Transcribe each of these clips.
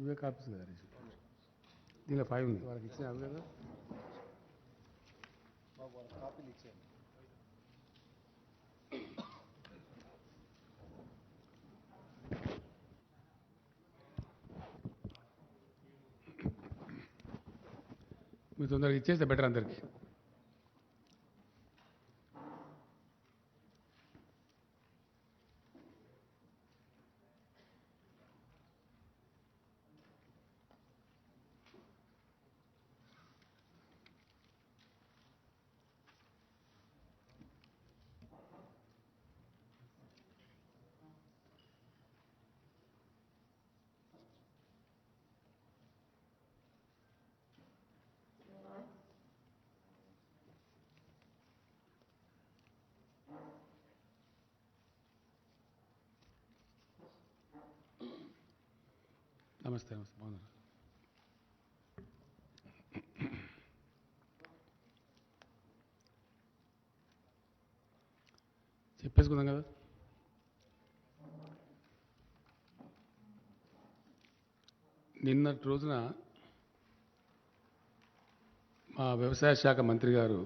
ఇవే కాపీస్ కదా దీనిలో 5 ఉంది వాళ్ళకి ఇచ్చిన అవి కదా కాపీలు ఇచ్చాను. మీరు తొందరగా ఇచ్చేస్తే బెటర్ అందరికీ. నమస్తే నమస్తే బాగున్నారు. చెప్పేసుకుందాం కదా. నిన్నటి రోజున మా వ్యవసాయ శాఖ మంత్రి గారు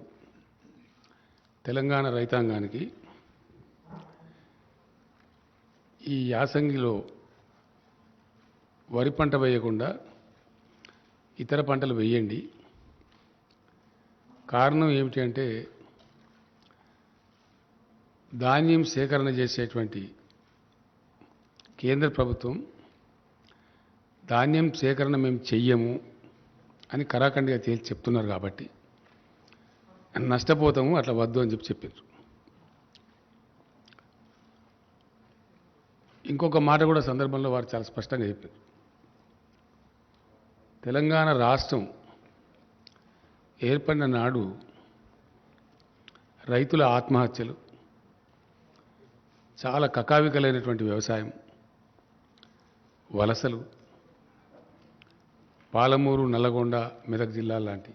తెలంగాణ రైతాంగానికి ఈ యాసంగిలో వరి పంట వేయకుండా ఇతర పంటలు వేయండి, కారణం ఏమిటి అంటే ధాన్యం సేకరణ చేసేటువంటి కేంద్ర ప్రభుత్వం ధాన్యం సేకరణ మేము చెయ్యము అని కరాఖండిగా తేల్చి చెప్తున్నారు కాబట్టి నష్టపోతాము, అట్లా వద్దు అని చెప్పారు. ఇంకొక మాట కూడా సందర్భంలో వారు చాలా స్పష్టంగా చెప్పారు. తెలంగాణ రాష్ట్రం ఏర్పడిన నాడు రైతుల ఆత్మహత్యలు, చాలా కకావికలైనటువంటి వ్యవసాయం, వలసలు, పాలమూరు, నల్లగొండ, మెదక్ జిల్లాల లాంటి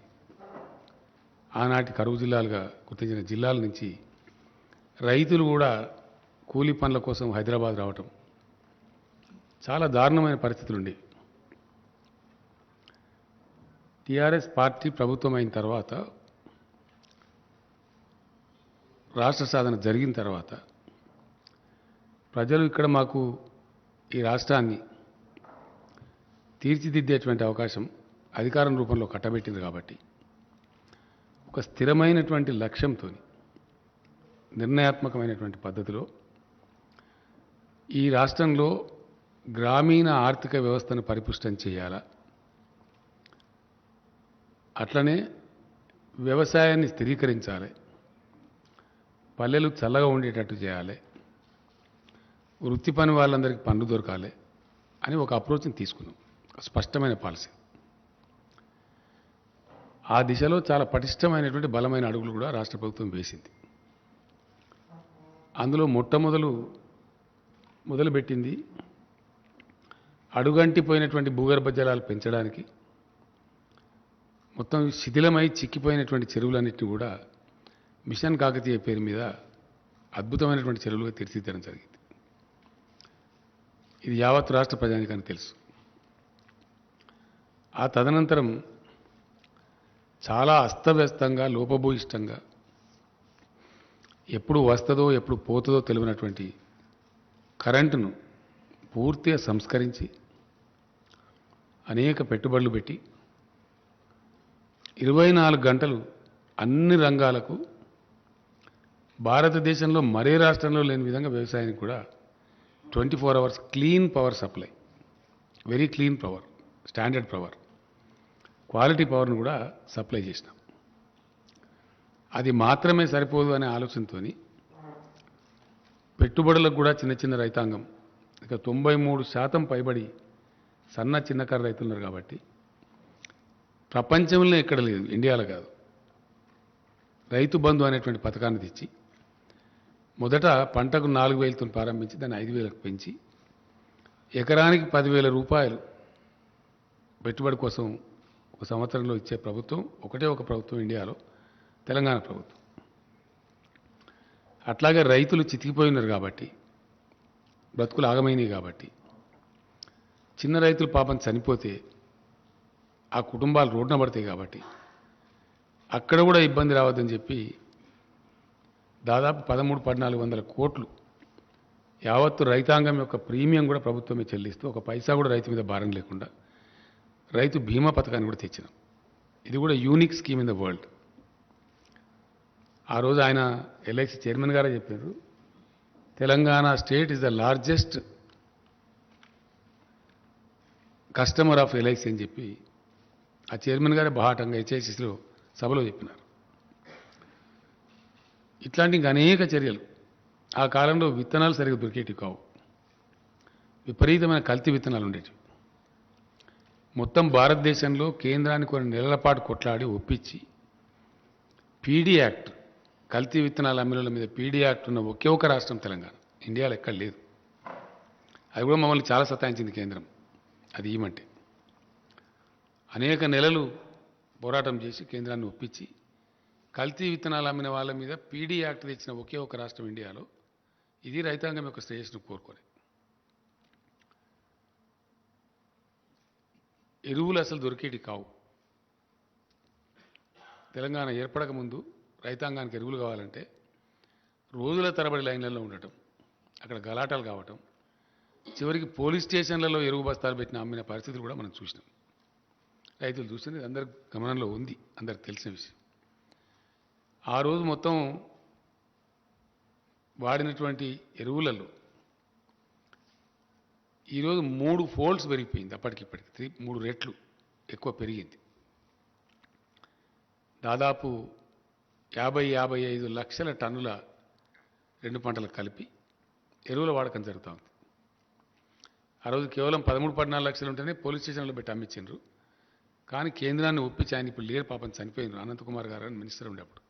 ఆనాటి కరువు జిల్లాలుగా గుర్తించిన జిల్లాల నుంచి రైతులు కూడా కూలీ పనుల కోసం హైదరాబాద్ రావటం, చాలా దారుణమైన పరిస్థితులు ఉండేవి. టీఆర్ఎస్ పార్టీ ప్రభుత్వం అయిన తర్వాత, రాష్ట్ర సాధన జరిగిన తర్వాత ప్రజలు ఇక్కడ మాకు ఈ రాష్ట్రాన్ని తీర్చిదిద్దేటువంటి అవకాశం అధికారం రూపంలో కట్టబెట్టింది కాబట్టి ఒక స్థిరమైనటువంటి లక్ష్యంతో నిర్ణయాత్మకమైనటువంటి పద్ధతిలో ఈ రాష్ట్రంలో గ్రామీణ ఆర్థిక వ్యవస్థను పరిపుష్టం చేయాలా, అట్లనే వ్యవసాయాన్ని స్థిరీకరించాలి, పల్లెలు చల్లగా ఉండేటట్టు చేయాలి, వృత్తి పని వాళ్ళందరికీ పనులు దొరకాలి అని ఒక అప్రోచ్ని తీసుకున్నాం. స్పష్టమైన పాలసీ. ఆ దిశలో చాలా పటిష్టమైనటువంటి బలమైన అడుగులు కూడా రాష్ట్ర ప్రభుత్వం వేసింది. అందులో మొదలుపెట్టింది అడుగంటిపోయినటువంటి భూగర్భ జలాలు పెంచడానికి, మొత్తం శిథిలమై చిక్కిపోయినటువంటి చెరువులన్నింటినీ కూడా మిషన్ కాకతీయ పేరు మీద అద్భుతమైనటువంటి చెరువులుగా తీర్చిదిద్దడం జరిగింది. ఇది యావత్ రాష్ట్ర ప్రజానికానికి తెలుసు. ఆ తదనంతరం చాలా అస్తవ్యస్తంగా, లోపభూయిష్టంగా, ఎప్పుడు వస్తుందో ఎప్పుడు పోతుందో తెలియనటువంటి కరెంటును పూర్తిగా సంస్కరించి అనేక పెట్టుబడులు పెట్టి 24 గంటలు అన్ని రంగాలకు భారతదేశంలో మరే రాష్ట్రంలో లేని విధంగా వ్యవసాయానికి కూడా 24 hours clean power supply, very clean power, standard power, quality పవర్ను కూడా సప్లై చేసినాం. అది మాత్రమే సరిపోదు అనే ఆలోచనతో పెట్టుబడులకు కూడా చిన్న చిన్న రైతాంగం, ఇక 93% పైబడి సన్న చిన్నకారు రైతులు ఉన్నారు కాబట్టి ప్రపంచంలో ఎక్కడ లేదు, ఇండియాలో కాదు, రైతు బంధు అనేటువంటి పథకాన్ని తెచ్చి మొదట పంటకు 4,000తో ప్రారంభించి దాన్ని 5,000కు పెంచి ఎకరానికి 10,000 రూపాయలు పెట్టుబడి కోసం ఒక సంవత్సరంలో ఇచ్చే ప్రభుత్వం ఒకటే ఒక ప్రభుత్వం ఇండియాలో, తెలంగాణ ప్రభుత్వం. అట్లాగే రైతులు చితికిపోయినారు కాబట్టి, బ్రతుకులు ఆగమైనవి కాబట్టి చిన్న రైతులు పాపం చనిపోతే ఆ కుటుంబాలు రోడ్డున పడతాయి కాబట్టి అక్కడ కూడా ఇబ్బంది రావద్దని చెప్పి దాదాపు 13-1400 కోట్లు యావత్తు రైతాంగం యొక్క ప్రీమియం కూడా ప్రభుత్వమే చెల్లిస్తూ ఒక పైసా కూడా రైతు మీద భారం లేకుండా రైతు బీమా పథకాన్ని కూడా తెచ్చినాం. ఇది కూడా unique scheme in the world. ఆ రోజు ఆయన ఎల్ఐసి చైర్మన్ గారే చెప్పారు, Telangana state is the largest customer of LIC అని చెప్పి ఆ చైర్మన్ గారే బాహాటంగా హెచ్ఐసిసిలో సభలో చెప్పినారు. ఇట్లాంటి ఇంకా అనేక చర్యలు. ఆ కాలంలో విత్తనాలు సరిగ్గా దొరికేటివి కావు, విపరీతమైన కల్తీ విత్తనాలు ఉండేటివి. మొత్తం భారతదేశంలో కేంద్రాన్ని కొన్ని నెలల పాటు కొట్లాడి ఒప్పించి పీడీ యాక్ట్, కల్తీ విత్తనాల అమ్మిల మీద పీడీ యాక్ట్ ఉన్న ఒకే ఒక రాష్ట్రం తెలంగాణ, ఇండియాలో ఎక్కడ లేదు. అది కూడా మమ్మల్ని చాలా సతాయించింది కేంద్రం అది ఇవ్వమంటే. అనేక నెలలు పోరాటం చేసి కేంద్రాన్ని ఒప్పించి కల్తీ విత్తనాలు అమ్మిన వాళ్ళ మీద పీడీ యాక్ట్ తెచ్చిన ఒకే ఒక రాష్ట్రం ఇండియాలో. ఇది రైతాంగం యొక్క శ్రేయస్సును కోరుకోలే. ఎరువులు అసలు దొరికేటి కావు. తెలంగాణ ఏర్పడక ముందు రైతాంగానికి ఎరువులు కావాలంటే రోజుల తరబడి లైన్లలో ఉండటం, అక్కడ గలాటాలు కావటం, చివరికి పోలీస్ స్టేషన్లలో ఎరువు బస్తాలు పెట్టిన అమ్మిన పరిస్థితులు కూడా మనం చూసినాం. రైతులు చూసినది అందరి గమనంలో ఉంది, అందరికి తెలిసిన విషయం. ఆ రోజు మొత్తం వాడినటువంటి ఎరువులలో ఈరోజు 3 ఫోల్డ్స్ పెరిగిపోయింది. అప్పటికిప్పటికి 3 రెట్లు ఎక్కువ పెరిగింది. దాదాపు 50-55 లక్షల టన్నుల 2 పంటలకు కలిపి ఎరువుల వాడకం జరుగుతూ ఉంది. ఆ రోజు కేవలం 13-14 లక్షలు ఉంటేనే పోలీస్ స్టేషన్లో పెట్టి అమ్మించారు. కానీ కేంద్రాన్ని ఒప్పించి, ఆయన ఇప్పుడు లేరు పాపం, చనిపోయినారు, అనంతకుమార్ గారు అని మినిస్టర్ ఉండేప్పుడు,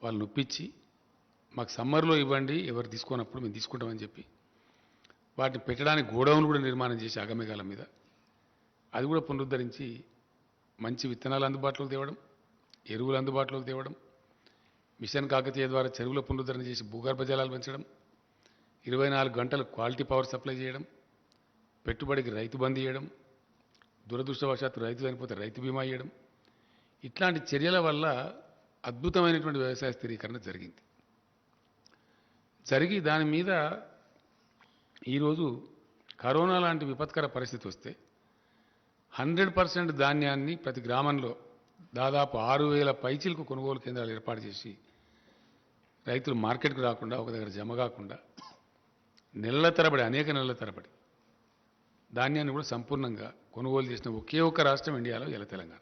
వాళ్ళని ఒప్పించి మాకు సమ్మర్లో ఇవ్వండి, ఎవరు తీసుకున్నప్పుడు మేము తీసుకుంటామని చెప్పి వాటిని పెట్టడానికి గోడౌన్లు కూడా నిర్మాణం చేసి అగమేఘాల మీద అది కూడా పునరుద్ధరించి మంచి విత్తనాలు అందుబాటులోకి తేవడం, ఎరువులు అందుబాటులోకి తేవడం, మిషన్ కాకతీయ ద్వారా చెరువుల పునరుద్ధరణ చేసి భూగర్భ జలాలు పెంచడం, 24 గంటలు క్వాలిటీ పవర్ సప్లై చేయడం, పెట్టుబడికి రైతు బంద్ చేయడం, దురదృష్టవశాత్తు రైతు చనిపోతే రైతు బీమా ఇవ్వడం. ఇట్లాంటి చర్యల వల్ల అద్భుతమైనటువంటి వ్యవసాయ స్థిరీకరణ జరిగింది. జరిగి దాని మీద ఈరోజు కరోనా లాంటి విపత్కర పరిస్థితి వస్తే 100% ధాన్యాన్ని ప్రతి గ్రామంలో దాదాపు 6,000 పైచీలకు కొనుగోలు కేంద్రాలు ఏర్పాటు చేసి రైతులు మార్కెట్కు రాకుండా ఒక దగ్గర జమ కాకుండా నెలల తరబడి, అనేక నెలల తరబడి ధాన్యాన్ని కూడా సంపూర్ణంగా కొనుగోలు చేసిన ఒకే ఒక రాష్ట్రం ఇండియాలో ఇలా తెలంగాణ.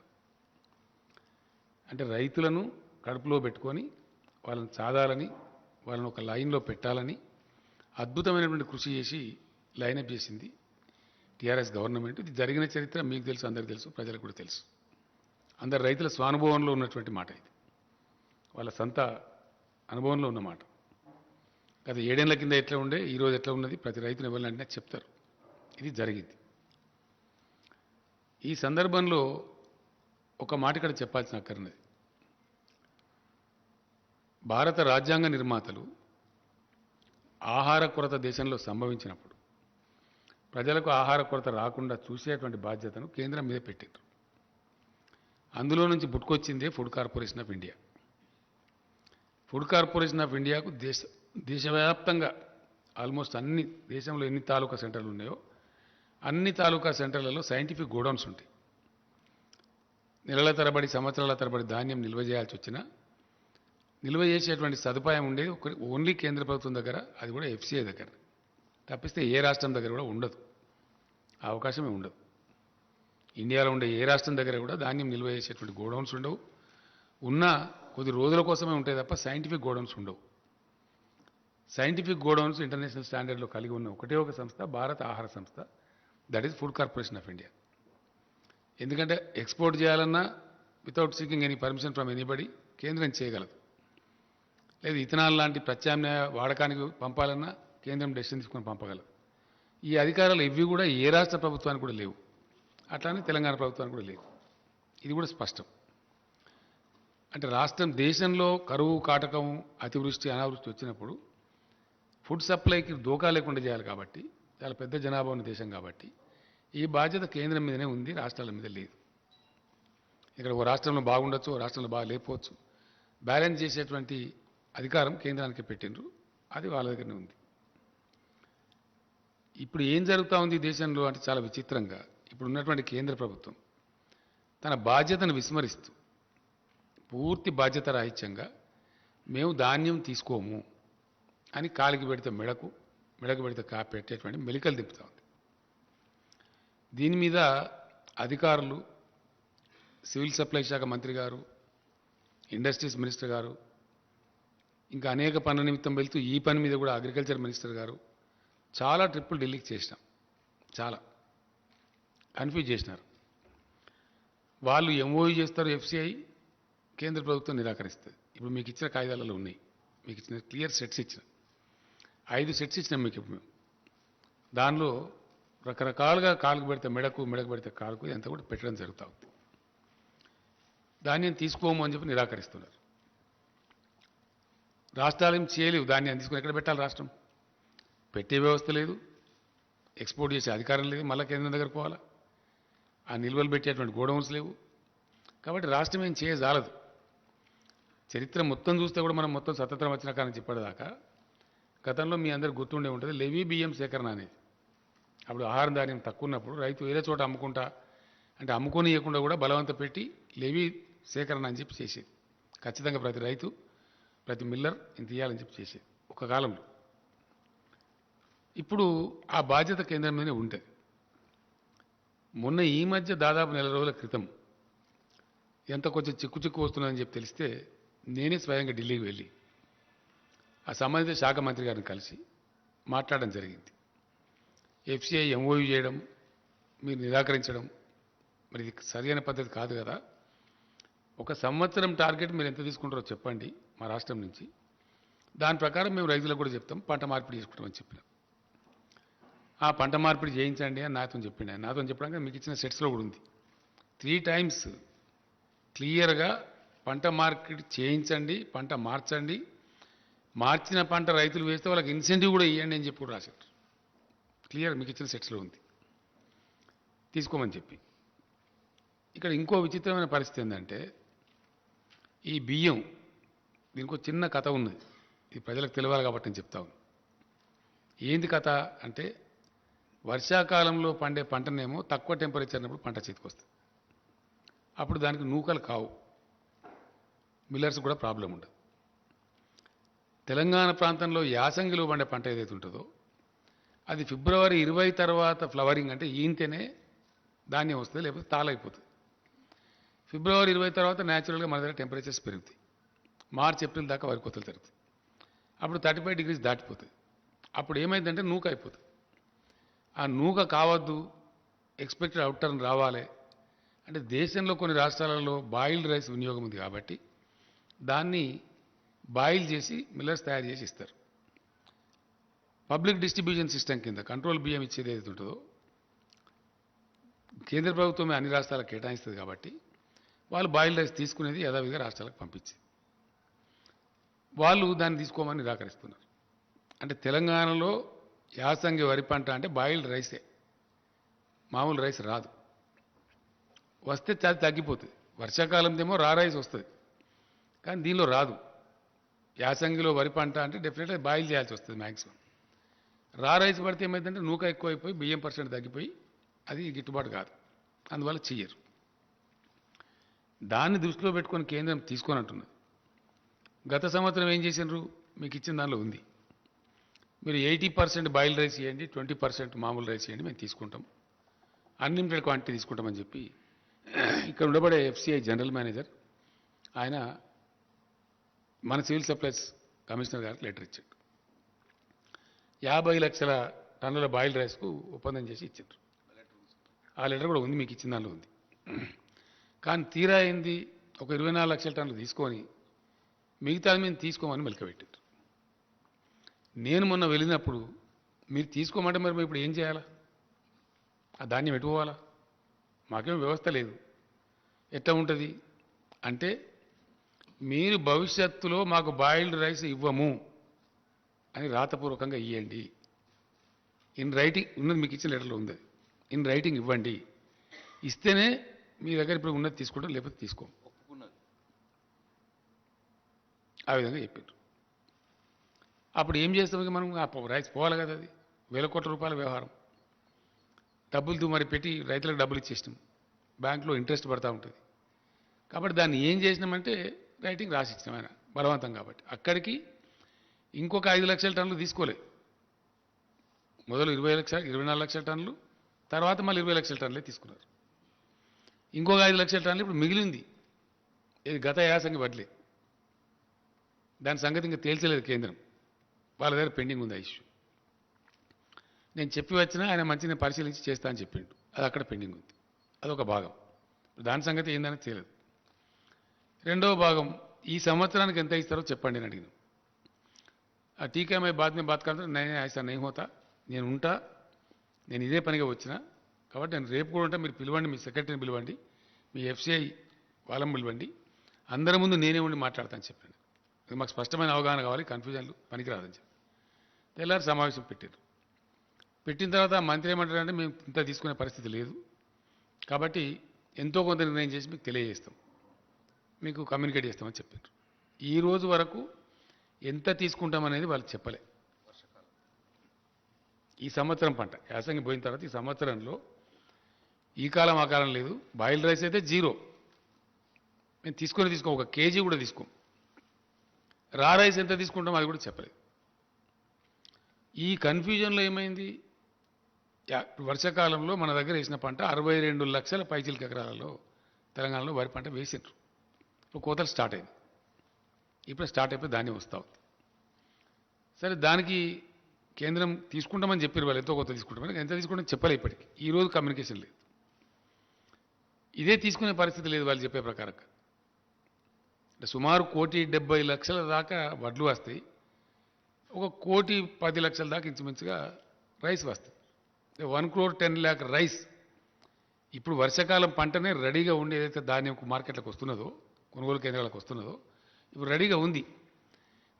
అంటే రైతులను కడుపులో పెట్టుకొని వాళ్ళని సాధాలని, వాళ్ళని ఒక లైన్లో పెట్టాలని అద్భుతమైనటువంటి కృషి చేసి లైనప్ చేసింది టీఆర్ఎస్ గవర్నమెంట్. ఇది జరిగిన చరిత్ర మీకు తెలుసు, అందరికీ తెలుసు, ప్రజలకు కూడా తెలుసు. అందరు రైతుల స్వానుభవంలో ఉన్నటువంటి మాట ఇది, వాళ్ళ సొంత అనుభవంలో ఉన్న మాట. గత 7 ఏళ్ల కింద ఎట్లా ఉండే, ఈరోజు ఎట్లా ఉన్నది ప్రతి రైతుని ఎవరినంటే చెప్తారు. ఇది జరిగింది. ఈ సందర్భంలో ఒక మాట ఇక్కడ చెప్పాల్సిన అక్కర్నది. భారత రాజ్యాంగ నిర్మాతలు ఆహార కొరత దేశంలో సంభవించినప్పుడు ప్రజలకు ఆహార కొరత రాకుండా చూసేటువంటి బాధ్యతను కేంద్రం మీద పెట్టారు. అందులో నుంచి పుట్టుకొచ్చిందే food corporation of India. Food corporation of ఇండియాకు దేశవ్యాప్తంగా ఆల్మోస్ట్ అన్ని, దేశంలో ఎన్ని తాలూకా సెంటర్లు ఉన్నాయో అన్ని తాలూకా సెంటర్లలో సైంటిఫిక్ గోడౌన్స్ ఉంటాయి. నెలల తరబడి, సంవత్సరాల తరబడి ధాన్యం నిల్వ చేయాల్సి వచ్చినా నిల్వ చేసేటువంటి సదుపాయం ఉండేది ఓన్లీ కేంద్ర ప్రభుత్వం దగ్గర, అది కూడా ఎఫ్సీఐ దగ్గర తప్పిస్తే ఏ రాష్ట్రం దగ్గర కూడా ఉండదు, ఆ అవకాశమే ఉండదు. ఇండియాలో ఉండే ఏ రాష్ట్రం దగ్గర కూడా ధాన్యం నిల్వ చేసేటువంటి గోడౌన్స్ ఉండవు. ఉన్న కొద్ది రోజుల కోసమే ఉంటాయి తప్ప సైంటిఫిక్ గోడౌన్స్ ఉండవు. సైంటిఫిక్ గోడౌన్స్ ఇంటర్నేషనల్ స్టాండర్డ్లో కలిగి ఉన్న ఒకటే ఒక సంస్థ భారత ఆహార సంస్థ, that is food corporation of India. ఎందుకంటే ఎక్స్పోర్ట్ చేయాలన్నా without seeking any permission from anybody కేంద్రం చేయగలదు. లేదు ఇథనాల్ లాంటి ప్రత్యామ్నాయ వాడకానికి పంపాలన్నా కేంద్రం డెసిషన్ తీసుకొని పంపగలదు. ఈ అధికారాలు ఇవి కూడా ఏ రాష్ట్ర ప్రభుత్వానికి కూడా లేవు, అట్లానే తెలంగాణ ప్రభుత్వానికి కూడా లేదు. ఇది కూడా స్పష్టం. అంటే రాష్ట్రం, దేశంలో కరువు కాటకం, అతివృష్టి, అనావృష్టి వచ్చినప్పుడు ఫుడ్ సప్లైకి దోకా లేకుండా చేయాలి కాబట్టి, చాలా పెద్ద జనాభా ఉన్న దేశం కాబట్టి ఈ బాధ్యత కేంద్రం మీదనే ఉంది, రాష్ట్రాల మీద లేదు. ఇక్కడ ఒక రాష్ట్రంలో బాగుండొచ్చు, ఒక రాష్ట్రంలో బాగా లేకపోవచ్చు. బ్యాలెన్స్ చేసేటువంటి అధికారం కేంద్రానికి పెట్టిండ్రు, అది వాళ్ళ దగ్గరనే ఉంది. ఇప్పుడు ఏం జరుగుతూ ఉంది దేశంలో అంటే చాలా విచిత్రంగా, ఇప్పుడు ఉన్నటువంటి కేంద్ర ప్రభుత్వం తన బాధ్యతను విస్మరిస్తూ పూర్తి బాధ్యత రాహిత్యంగా మేము ధాన్యం తీసుకోము అని కాలికి పెడితే మెడకు పెడితే పెట్టేటువంటి మెలికలు తిప్పుతూ ఉంది. దీని మీద అధికారులు, సివిల్ సప్లై శాఖ మంత్రి గారు, ఇండస్ట్రీస్ మినిస్టర్ గారు, ఇంకా అనేక పనుల నిమిత్తం వెళ్తూ ఈ పని మీద కూడా అగ్రికల్చర్ మినిస్టర్ గారు చాలా ట్రిప్పులు ఢిల్లీకి చేసినాం. చాలా కన్ఫ్యూజ్ చేసినారు. వాళ్ళు ఎంఓయూ చేస్తారు, ఎఫ్సిఐ కేంద్ర ప్రభుత్వం నిరాకరిస్తుంది. ఇప్పుడు మీకు ఇచ్చిన కాగితాలలో ఉన్నాయి, మీకు ఇచ్చిన క్లియర్ సెట్స్ ఇచ్చిన 5 సెట్స్ ఇచ్చినాం మీకు. ఇప్పుడు మేము దానిలో రకరకాలుగా కాలుకు పెడితే మెడకు పెడితే కాలుకు ఎంత కూడా పెట్టడం జరుగుతూ ఉంది. ధాన్యం తీసుకోము అని చెప్పి నిరాకరిస్తున్నారు. రాష్ట్రాలు ఏం చేయలేవు, ధాన్యాన్ని తీసుకుని ఎక్కడ పెట్టాలి? రాష్ట్రం పెట్టే వ్యవస్థ లేదు, ఎక్స్పోర్ట్ చేసే అధికారం లేదు, మళ్ళీ కేంద్రం దగ్గరకు పోవాలా, ఆ నిల్వలు పెట్టేటువంటి గోడౌన్స్ లేవు. కాబట్టి రాష్ట్రం ఏం చేయజాలదు. చరిత్ర మొత్తం చూస్తే కూడా మనం మొత్తం స్వతంత్రం వచ్చిన కానీ చెప్పేదాకా గతంలో మీ అందరికి గుర్తుండే ఉంటుంది లెవీ బియ్యం సేకరణ అనేది. అప్పుడు ఆహారం ధాన్యం తక్కువ ఉన్నప్పుడు రైతు వేరే చోట అమ్ముకుంటా అంటే అమ్ముకొని ఇవ్వకుండా కూడా బలవంత పెట్టి లెవీ సేకరణ అని చెప్పి చేసేది. ఖచ్చితంగా ప్రతి రైతు, ప్రతి మిల్లర్ ఇంత ఇవ్వాలని చెప్పి చేసేది ఒక కాలంలో. ఇప్పుడు ఆ బాధ్యత కేంద్రం మీదనే ఉంటుంది. మొన్న ఈ మధ్య దాదాపు 4 రోజుల క్రితం ఎంత కొంచెం చిక్కు వస్తున్నదని చెప్పి తెలిస్తే నేనే స్వయంగా ఢిల్లీకి వెళ్ళి ఆ సంబంధిత శాఖ మంత్రి గారిని కలిసి మాట్లాడడం జరిగింది. ఎఫ్సిఐ ఎంఓయూ చేయడం, మీరు నిరాకరించడం, మరి ఇది సరైన పద్ధతి కాదు కదా. 1 సంవత్సరం టార్గెట్ మీరు ఎంత తీసుకుంటారో చెప్పండి మా రాష్ట్రం నుంచి, దాని ప్రకారం మేము రైతులకు కూడా చెప్తాం, పంట మార్పిడి చేసుకుంటామని చెప్పిన. ఆ పంట మార్పిడి చేయించండి అని నాతో చెప్పిండి. నాతో చెప్పడానికి మీకు ఇచ్చిన సెట్స్లో కూడా ఉంది. 3 times క్లియర్గా పంట మార్పిడి చేయించండి, పంట మార్చండి, మార్చిన పంట రైతులు వేస్తే వాళ్ళకి ఇన్సెంటివ్ కూడా ఇవ్వండి అని చెప్పి కూడా రాశారు. క్లియర్ మీకు ఇచ్చిన సెట్స్లో ఉంది, తీసుకోమని చెప్పి. ఇక్కడ ఇంకో విచిత్రమైన పరిస్థితి ఏంటంటే ఈ బియ్యం, దీనికి ఒక చిన్న కథ ఉన్నది, ఇది ప్రజలకు తెలియాలి కాబట్టి నేను చెప్తా ఉన్నాను. ఏంది కథ అంటే, వర్షాకాలంలో పండే పంటనేమో తక్కువ టెంపరేచర్ ఉన్నప్పుడు పంట చేతికి వస్తుంది. అప్పుడు దానికి నూకలు కావు, మిల్లర్స్ కూడా ప్రాబ్లం ఉండదు. తెలంగాణ ప్రాంతంలో యాసంగిలో పండే పంట ఏదైతే ఉంటుందో అది ఫిబ్రవరి 20 తర్వాత ఫ్లవరింగ్ అంటే ఈంతేనే ధాన్యం వస్తుంది, లేకపోతే తాళైపోతుంది. ఫిబ్రవరి 20 తర్వాత న్యాచురల్గా మన దగ్గర టెంపరేచర్స్ పెరుగుతాయి. మార్చ్ ఏప్రిల్ దాకా వరి కోతలు జరుగుతాయి. అప్పుడు 35 degrees దాటిపోతుంది. అప్పుడు ఏమైందంటే నూక అయిపోతుంది. ఆ నూక కావద్దు, ఎక్స్పెక్టెడ్ అవుట్ టర్న్ రావాలి అంటే దేశంలో కొన్ని రాష్ట్రాలలో బాయిల్డ్ రైస్ వినియోగం ఉంది కాబట్టి దాన్ని బాయిల్ చేసి మిల్లర్స్ తయారు చేసి ఇస్తారు. పబ్లిక్ డిస్ట్రిబ్యూషన్ సిస్టమ్ కింద కంట్రోల్ బియ్యం ఇచ్చేది ఏదైతే ఉంటుందో కేంద్ర ప్రభుత్వమే అన్ని రాష్ట్రాలకు కేటాయిస్తుంది కాబట్టి వాళ్ళు బాయిల్డ్ రైస్ తీసుకునేది యథావిధిగా రాష్ట్రాలకు పంపించి వాళ్ళు దాన్ని తీసుకోమని నిరాకరిస్తున్నారు. అంటే తెలంగాణలో యాసంగి వరి పంట అంటే బాయిల్డ్ రైసే, మామూలు రైస్ రాదు. వస్తే అది తగ్గిపోతుంది. వర్షాకాలందేమో రా రైస్ వస్తుంది, కానీ దీనిలో రాదు. యాసంగిలో వరి పంట అంటే డెఫినెట్గా బాయిల్ చేయాల్సి వస్తుంది మ్యాక్సిమం. రా రైస్ పడితే ఏమైందంటే నూక ఎక్కువైపోయి బియ్యం % తగ్గిపోయి అది గిట్టుబాటు కాదు, అందువల్ల చెయ్యరు. దాన్ని దృష్టిలో పెట్టుకొని కేంద్రం తీసుకొని అంటున్నది. గత సంవత్సరం ఏం చేసినారు మీకు ఇచ్చిన దానిలో ఉంది, మీరు 80% బాయిల్ రైస్ ఇవ్వండి, 20% మామూలు రైస్ ఇవ్వండి, మేము తీసుకుంటాం, అన్లిమిటెడ్ క్వాంటిటీ తీసుకుంటామని చెప్పి ఇక్కడ ఉండబడే ఎఫ్సిఐ జనరల్ మేనేజర్ ఆయన మన సివిల్ సప్లైస్ కమిషనర్ గారికి లెటర్ ఇచ్చాడు. 50 లక్షల టన్నుల బాయిల్ రైస్కు ఒప్పందం చేసి ఇచ్చారు. ఆ లెటర్ కూడా ఉంది, మీకు ఇచ్చిన దానిలో ఉంది. కానీ తీరా అయింది, ఒక 24 లక్షల టన్నులు తీసుకొని మిగతాది మేము తీసుకోమని మెలకబెట్టారు. నేను మొన్న వెళ్ళినప్పుడు మీరు తీసుకోమంటే మరి ఇప్పుడు ఏం చేయాలా? ఆ ధాన్యం ఎటు పోవాలా? మాకేం వ్యవస్థ లేదు. ఎట్లా ఉంటుంది అంటే, మీరు భవిష్యత్తులో మాకు బాయిల్డ్ రైస్ ఇవ్వము అని రాతపూర్వకంగా ఇవ్వండి, ఇన్ రైటింగ్ ఉన్నది, మీకు ఇచ్చిన లెటర్లో ఉంది. ఇన్ రైటింగ్ ఇవ్వండి, ఇస్తేనే మీ దగ్గర ఇప్పుడు ఉన్నది తీసుకుంటాం, లేకపోతే తీసుకోం. ఆ విధంగా చెప్పారు. అప్పుడు ఏం చేస్తాం? ఇక మనం రైస్ పోవాలి కదా, అది వేల కోట్ల రూపాయల వ్యవహారం. డబ్బులతో మరి పెట్టి రైతులకు డబ్బులు ఇచ్చేసినాం, బ్యాంకులో ఇంట్రెస్ట్ పడతా ఉంటుంది. కాబట్టి దాన్ని ఏం చేసినామంటే రైటింగ్ రాసి ఇచ్చినాం ఆయన బలవంతం. కాబట్టి అక్కడికి ఇంకొక 5 లక్షల టన్నులు తీసుకోలే. మొదలు 24 లక్షల టన్నులు, తర్వాత మళ్ళీ 20 లక్షల టన్నులే తీసుకున్నారు. ఇంకొక 5 లక్షల టన్నులు ఇప్పుడు మిగిలింది. ఇది గత యాసంగి వడ్లే. దాని సంగతి ఇంకా తేల్చలేదు కేంద్రం, వాళ్ళ దగ్గర పెండింగ్ ఉంది ఆ ఇష్యూ. నేను చెప్పి వచ్చినా ఆయన మంచిగా పరిశీలించి చేస్తా అని చెప్పిండు, అది అక్కడ పెండింగ్ ఉంది. అదొక భాగం. దాని సంగతి ఏందని తెలియదు. రెండవ భాగం, ఈ సంవత్సరానికి ఎంత ఇస్తారో చెప్పండి అని అడిగిన. ఆ టీకా మే బాద్ మే బాత్ కర్తా, నేను ఐసా నహీ హోతా, నేను ఉంటా, నేను ఇదే పనిగా వచ్చిన, కాబట్టి నేను రేపు కూడా ఉంటా. మీరు పిలవండి, మీ సెక్రటరీని పిలవండి, మీ ఎఫ్సిఐ వాళ్ళని పిలవండి, అందరి ముందు నేనే ఉండి మాట్లాడతాను చెప్పాను. ఇది మాకు స్పష్టమైన అవగాహన కావాలి, కన్ఫ్యూజన్లు పనికిరాదని చెప్పి తెల్లారి సమావేశం పెట్టారు. పెట్టిన తర్వాత మంత్రి ఏమంటారంటే, మేము ఇంత తీసుకునే పరిస్థితి లేదు, కాబట్టి ఎంతో కొంత నిర్ణయం చేసి మీకు తెలియజేస్తాం, మీకు కమ్యూనికేట్ చేస్తామని చెప్పారు. ఈ రోజు వరకు ఎంత తీసుకుంటామనేది వాళ్ళు చెప్పలే. ఈ సంవత్సరం పంట యాసంగి పోయిన తర్వాత ఈ సంవత్సరంలో ఈ కాలం ఆ కాలం లేదు. బాయిల్ రైస్ అయితే జీరో, మేము తీసుకోం, ఒక కేజీ కూడా తీసుకోం. రా రైస్ ఎంత తీసుకుంటామో అది కూడా చెప్పలేదు. ఈ కన్ఫ్యూజన్లో ఏమైంది, వర్షాకాలంలో మన దగ్గర వేసిన పంట 62 లక్షల పైచిలక ఎకరాలలో తెలంగాణలో వరి పంట వేసిండ్రు. ఇప్పుడు కోతలు స్టార్ట్ అయింది, ఇప్పుడు స్టార్ట్ అయిపోయి ధాన్యం వస్తూ ఉంది. సరే, దానికి కేంద్రం తీసుకుంటామని చెప్పారు, వాళ్ళు ఎంతో కొంత తీసుకుంటామని. ఎంత తీసుకుంటామని చెప్పలే ఇప్పటికి. ఈరోజు కమ్యూనికేషన్ లేదు, ఇదే తీసుకునే పరిస్థితి లేదు వాళ్ళు చెప్పే ప్రకారంగా. అంటే సుమారు 1,70,00,000 దాకా వడ్లు వస్తాయి, 1,10,00,000 దాకా ఇంచుమించుగా రైస్ వస్తుంది. 1,10,00,000 రైస్ ఇప్పుడు వర్షాకాలం పంటనే రెడీగా ఉండి ఏదైతే ధాన్యం మార్కెట్లకు వస్తున్నదో, కొనుగోలు కేంద్రాలకు వస్తున్నదో, ఇప్పుడు రెడీగా ఉంది.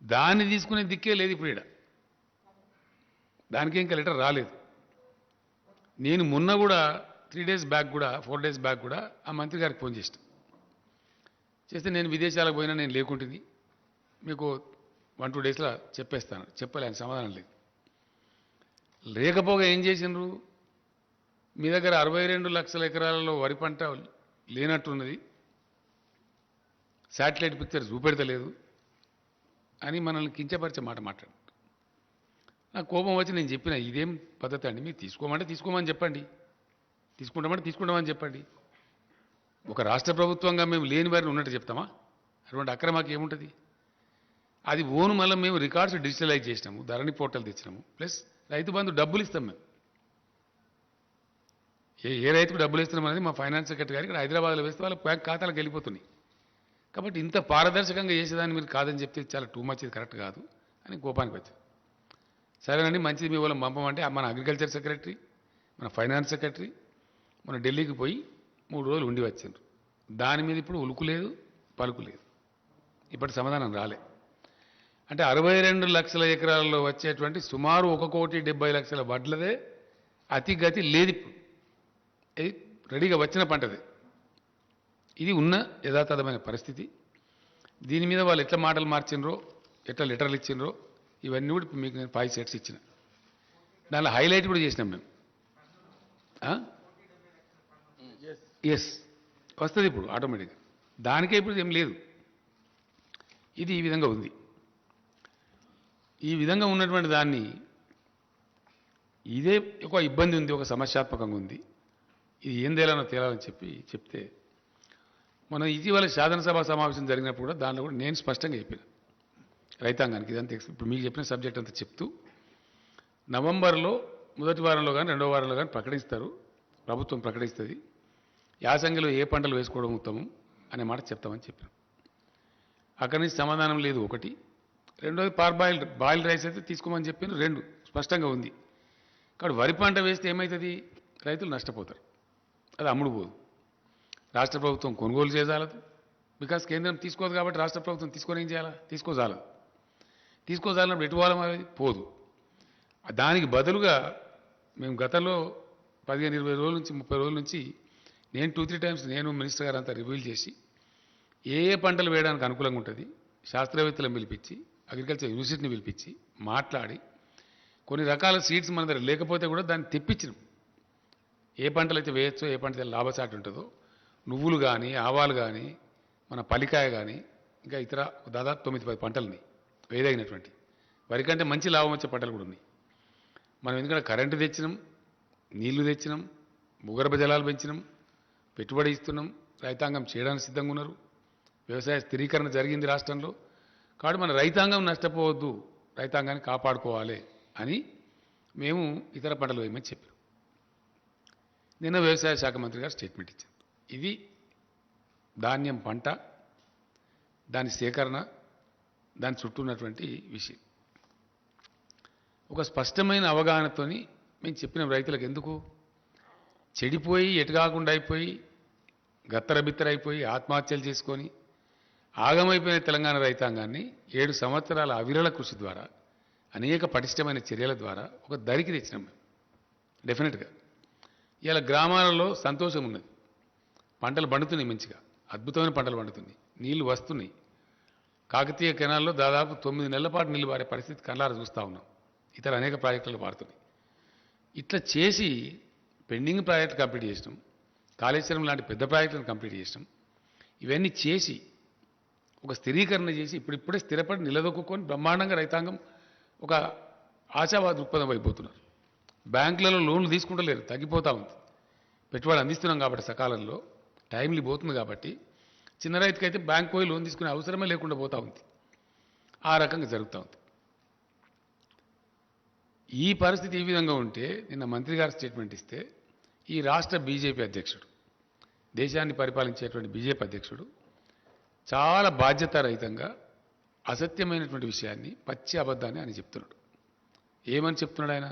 దాన్ని తీసుకునే దిక్కే లేదు ఇప్పుడు ఇక్కడ, దానికి ఇంకా లెటర్ రాలేదు. నేను మొన్న కూడా 3 డేస్ బ్యాక్ కూడా 4 డేస్ బ్యాక్ కూడా ఆ మంత్రి గారికి ఫోన్ చేస్తే నేను విదేశాలకు పోయినా, నేను లేకుంటుంది, మీకు 1-2 డేస్లో చెప్పేస్తాను చెప్పలే, ఆయన సమాధానం లేదు. లేకపోగా ఏం చేసిండ్రు, మీ దగ్గర 62 లక్షల ఎకరాలలో వరి పంట లేనట్టున్నది, శాటిలైట్ పిక్చర్ చూపెడతలేదు అని మనల్ని కించపరిచే మాట మాట్లాడు. నాకు కోపం వచ్చి నేను చెప్పిన, ఇదేం పద్ధతి అండి, మీరు తీసుకోమంటే తీసుకోమని చెప్పండి, తీసుకుంటామంటే తీసుకుంటామని చెప్పండి. ఒక రాష్ట్ర ప్రభుత్వంగా మేము లేని వారిని ఉన్నట్టు చెప్తామా? అటువంటి అక్రమాకి ఏముంటుంది? అది ఓను మళ్ళీ మేము రికార్డ్స్ డిజిటలైజ్ చేసినాము, ధరణి పోర్టల్ తెచ్చినాము, ప్లస్ రైతు బంధు డబ్బులు ఇస్తాం మేము. ఏ రైతుకు డబ్బులు ఇస్తున్నాం అనేది మా ఫైనాన్స్ సెక్రటరీ గారు ఇక్కడ హైదరాబాద్లో వేస్తే వాళ్ళ బ్యాంక్ ఖాతాలకు వెళ్ళిపోతున్నాయి. కాబట్టి ఇంత పారదర్శకంగా చేసేదాన్ని మీరు కాదని చెప్తే చాలా టూ మచ్, ఇది కరెక్ట్ కాదు అని కోపానికి వచ్చారు. సరేనండి, మంచిది, మీ వాళ్ళని పంపమంటే మన అగ్రికల్చర్ సెక్రటరీ, మన ఫైనాన్స్ సెక్రటరీ మన ఢిల్లీకి పోయి 3 రోజులు ఉండి వచ్చారు. దాని మీద ఇప్పుడు ఉలుకు లేదు, పలుకు లేదు, ఇప్పటి సమాధానం రాలే. అంటే 62 లక్షల ఎకరాల్లో వచ్చేటువంటి సుమారు 1,70,00,000 వడ్లదే అతి గతి లేదు ఇప్పుడు, ఇది రెడీగా వచ్చిన పంటదే. ఇది ఉన్న యథాతథమైన పరిస్థితి. దీని మీద వాళ్ళు ఎట్లా మాటలు మార్చినరో, ఎట్లా లెటర్లు ఇచ్చినరో, ఇవన్నీ కూడా ఇప్పుడు మీకు నేను 5 సెట్స్ ఇచ్చిన. దానిలో హైలైట్ కూడా చేసినాం మేము. ఎస్, వస్తుంది ఇప్పుడు ఆటోమేటిక్గా, దానికే ఇప్పుడు ఏం లేదు. ఇది ఈ విధంగా ఉంది. ఈ విధంగా ఉన్నటువంటి దాన్ని, ఇదే ఒక ఇబ్బంది ఉంది, ఒక సమస్యాత్మకంగా ఉంది, ఇది ఏం తేలాలని చెప్తే మన ఇటీవల శాసనసభ సమావేశం జరిగినప్పుడు కూడా దానిలో కూడా నేను స్పష్టంగా చెప్పిన రైతాంగానికి, ఇదంతా ఇప్పుడు మీకు చెప్పిన సబ్జెక్ట్ అంతా చెప్తూ, నవంబర్లో మొదటి వారంలో కానీ రెండో వారంలో కానీ ప్రకటిస్తారు, ప్రభుత్వం ప్రకటిస్తుంది, యాసంగిలో ఏ పంటలు వేసుకోవడం ఉత్తమం అనే మాట చెప్తామని చెప్పాను. అక్కడి నుంచి సమాధానం లేదు ఒకటి. రెండోది బాయిల్ రైస్ అయితే తీసుకోమని చెప్పాను, 2 స్పష్టంగా ఉంది. కాబట్టి వరి పంట వేస్తే ఏమవుతుంది, రైతులు నష్టపోతారు, అది అమ్ముడు పోదు, రాష్ట్ర ప్రభుత్వం కొనుగోలు చేయజాలదు, బికాస్ కేంద్రం తీసుకోదు. కాబట్టి రాష్ట్ర ప్రభుత్వం తీసుకొని ఏం చేయాలా, తీసుకోజాలన్నప్పుడు ఎటు పోవాలి, పోదు. దానికి బదులుగా మేము గతంలో 15-20 రోజుల నుంచి 30 రోజుల నుంచి నేను 2-3 టైమ్స్ నేను మినిస్టర్ గారు అంతా రివ్యూలు చేసి ఏ ఏ పంటలు వేయడానికి అనుకూలంగా ఉంటుంది శాస్త్రవేత్తలను పిలిపించి అగ్రికల్చర్ యూనివర్సిటీని పిలిపించి మాట్లాడి కొన్ని రకాల సీడ్స్ మన దగ్గర లేకపోతే కూడా దాన్ని తెప్పించినాం. ఏ పంటలు అయితే వేయచ్చో ఏ పంట లాభసాటి ఉంటుందో నువ్వులు కానీ ఆవాలు కానీ మన పల్లికాయ కానీ ఇంకా ఇతర దాదాపు 9-10 పంటలని వేయదగినటువంటి వరికంటే మంచి లాభం వచ్చే పంటలు కూడా ఉన్నాయి. మనం ఎందుకంటే కరెంటు తెచ్చినాం, నీళ్లు తెచ్చినాం, భూగర్భ జలాలు పెంచినాం, పెట్టుబడి ఇస్తున్నాం, రైతాంగం చేయడానికి సిద్ధంగా ఉన్నారు, వ్యవసాయ స్థిరీకరణ జరిగింది రాష్ట్రంలో. కాబట్టి మన రైతాంగం నష్టపోవద్దు, రైతాంగాన్ని కాపాడుకోవాలి అని మేము ఇతర పంటలు వేయమని చెప్పాం. నిన్న వ్యవసాయ శాఖ మంత్రి గారు స్టేట్మెంట్ ఇచ్చారు. ఇది ధాన్యం పంట, దాని సేకరణ, దాని చుట్టూ ఉన్నటువంటి విషయం ఒక స్పష్టమైన అవగాహనతోని మేము చెప్పిన రైతులకు ఎందుకు చెడిపోయి ఎటుకాకుండా అయిపోయి గత్తరబిత్తరైపోయి ఆత్మహత్యలు చేసుకొని ఆగమైపోయిన తెలంగాణ రైతాంగాన్ని 7 సంవత్సరాల అవిరళ కృషి ద్వారా అనేక పటిష్టమైన చర్యల ద్వారా ఒక దరికి తెచ్చినాం మేము. డెఫినెట్గా ఇలా గ్రామాలలో సంతోషం ఉన్నది, పంటలు పండుతున్నాయి, మంచిగా అద్భుతమైన పంటలు పండుతున్నాయి, నీళ్లు వస్తున్నాయి. కాకతీయ కెనాల్లో దాదాపు 9 నెలల పాటు నీళ్లు పారే పరిస్థితి కళ్ళారా చూస్తూ ఉన్నాం. ఇతర అనేక ప్రాజెక్టులు పారుతున్నాయి. ఇట్లా చేసి పెండింగ్ ప్రాజెక్టు కంప్లీట్ చేసినాం, కాళేశ్వరం లాంటి పెద్ద ప్రాజెక్టులను కంప్లీట్ చేసినాం. ఇవన్నీ చేసి ఒక స్థిరీకరణ చేసి ఇప్పుడిప్పుడే స్థిరపడి నిలదొక్కుని బ్రహ్మాండంగా రైతాంగం ఒక ఆశావాద దృక్పథం అయిపోతున్నారు. బ్యాంకులలో లోన్లు తీసుకుంటలేరు, తగ్గిపోతూ ఉంది. పెట్టుబడి అందిస్తున్నాం కాబట్టి సకాలంలో టైంలు పోతుంది కాబట్టి చిన్న రైతుకైతే బ్యాంక్ పోయి లోన్ తీసుకునే అవసరమే లేకుండా పోతూ ఉంది. ఆ రకంగా జరుగుతూ ఉంది. ఈ పరిస్థితి ఈ విధంగా ఉంటే నిన్న మంత్రి గారు స్టేట్మెంట్ ఇస్తే ఈ రాష్ట్ర బీజేపీ అధ్యక్షుడు, దేశాన్ని పరిపాలించేటువంటి బీజేపీ అధ్యక్షుడు చాలా బాధ్యతారహితంగా అసత్యమైనటువంటి విషయాన్ని, పచ్చి అబద్ధాన్ని ఆయన చెప్తున్నాడు. ఏమని చెప్తున్నాడు ఆయన?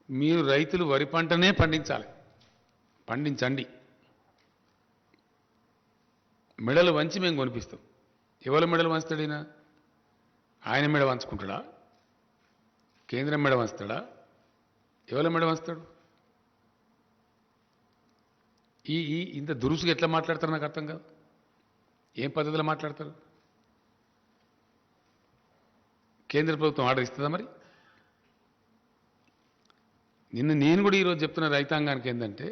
మీరు రైతులు వరి పంటనే పండించాలి, పండించండి, మెడలు వంచి మేము కొనిపిస్తాం. ఎవరి మెడలు వంచుతాడైనా? ఆయన మెడ వంచుకుంటాడా? కేంద్రం మెడ వంచుతాడా? ఎవరి మెడ వంచుతాడు? ఇంత దురుసుగా ఎట్లా మాట్లాడతారు నాకు అర్థం కాదు. ఏం పద్ధతిలో మాట్లాడతారు? కేంద్ర ప్రభుత్వం ఆర్డర్ ఇస్తుందా మరి? నేను కూడా ఈరోజు చెప్తున్న రైతాంగానికి ఏంటంటే,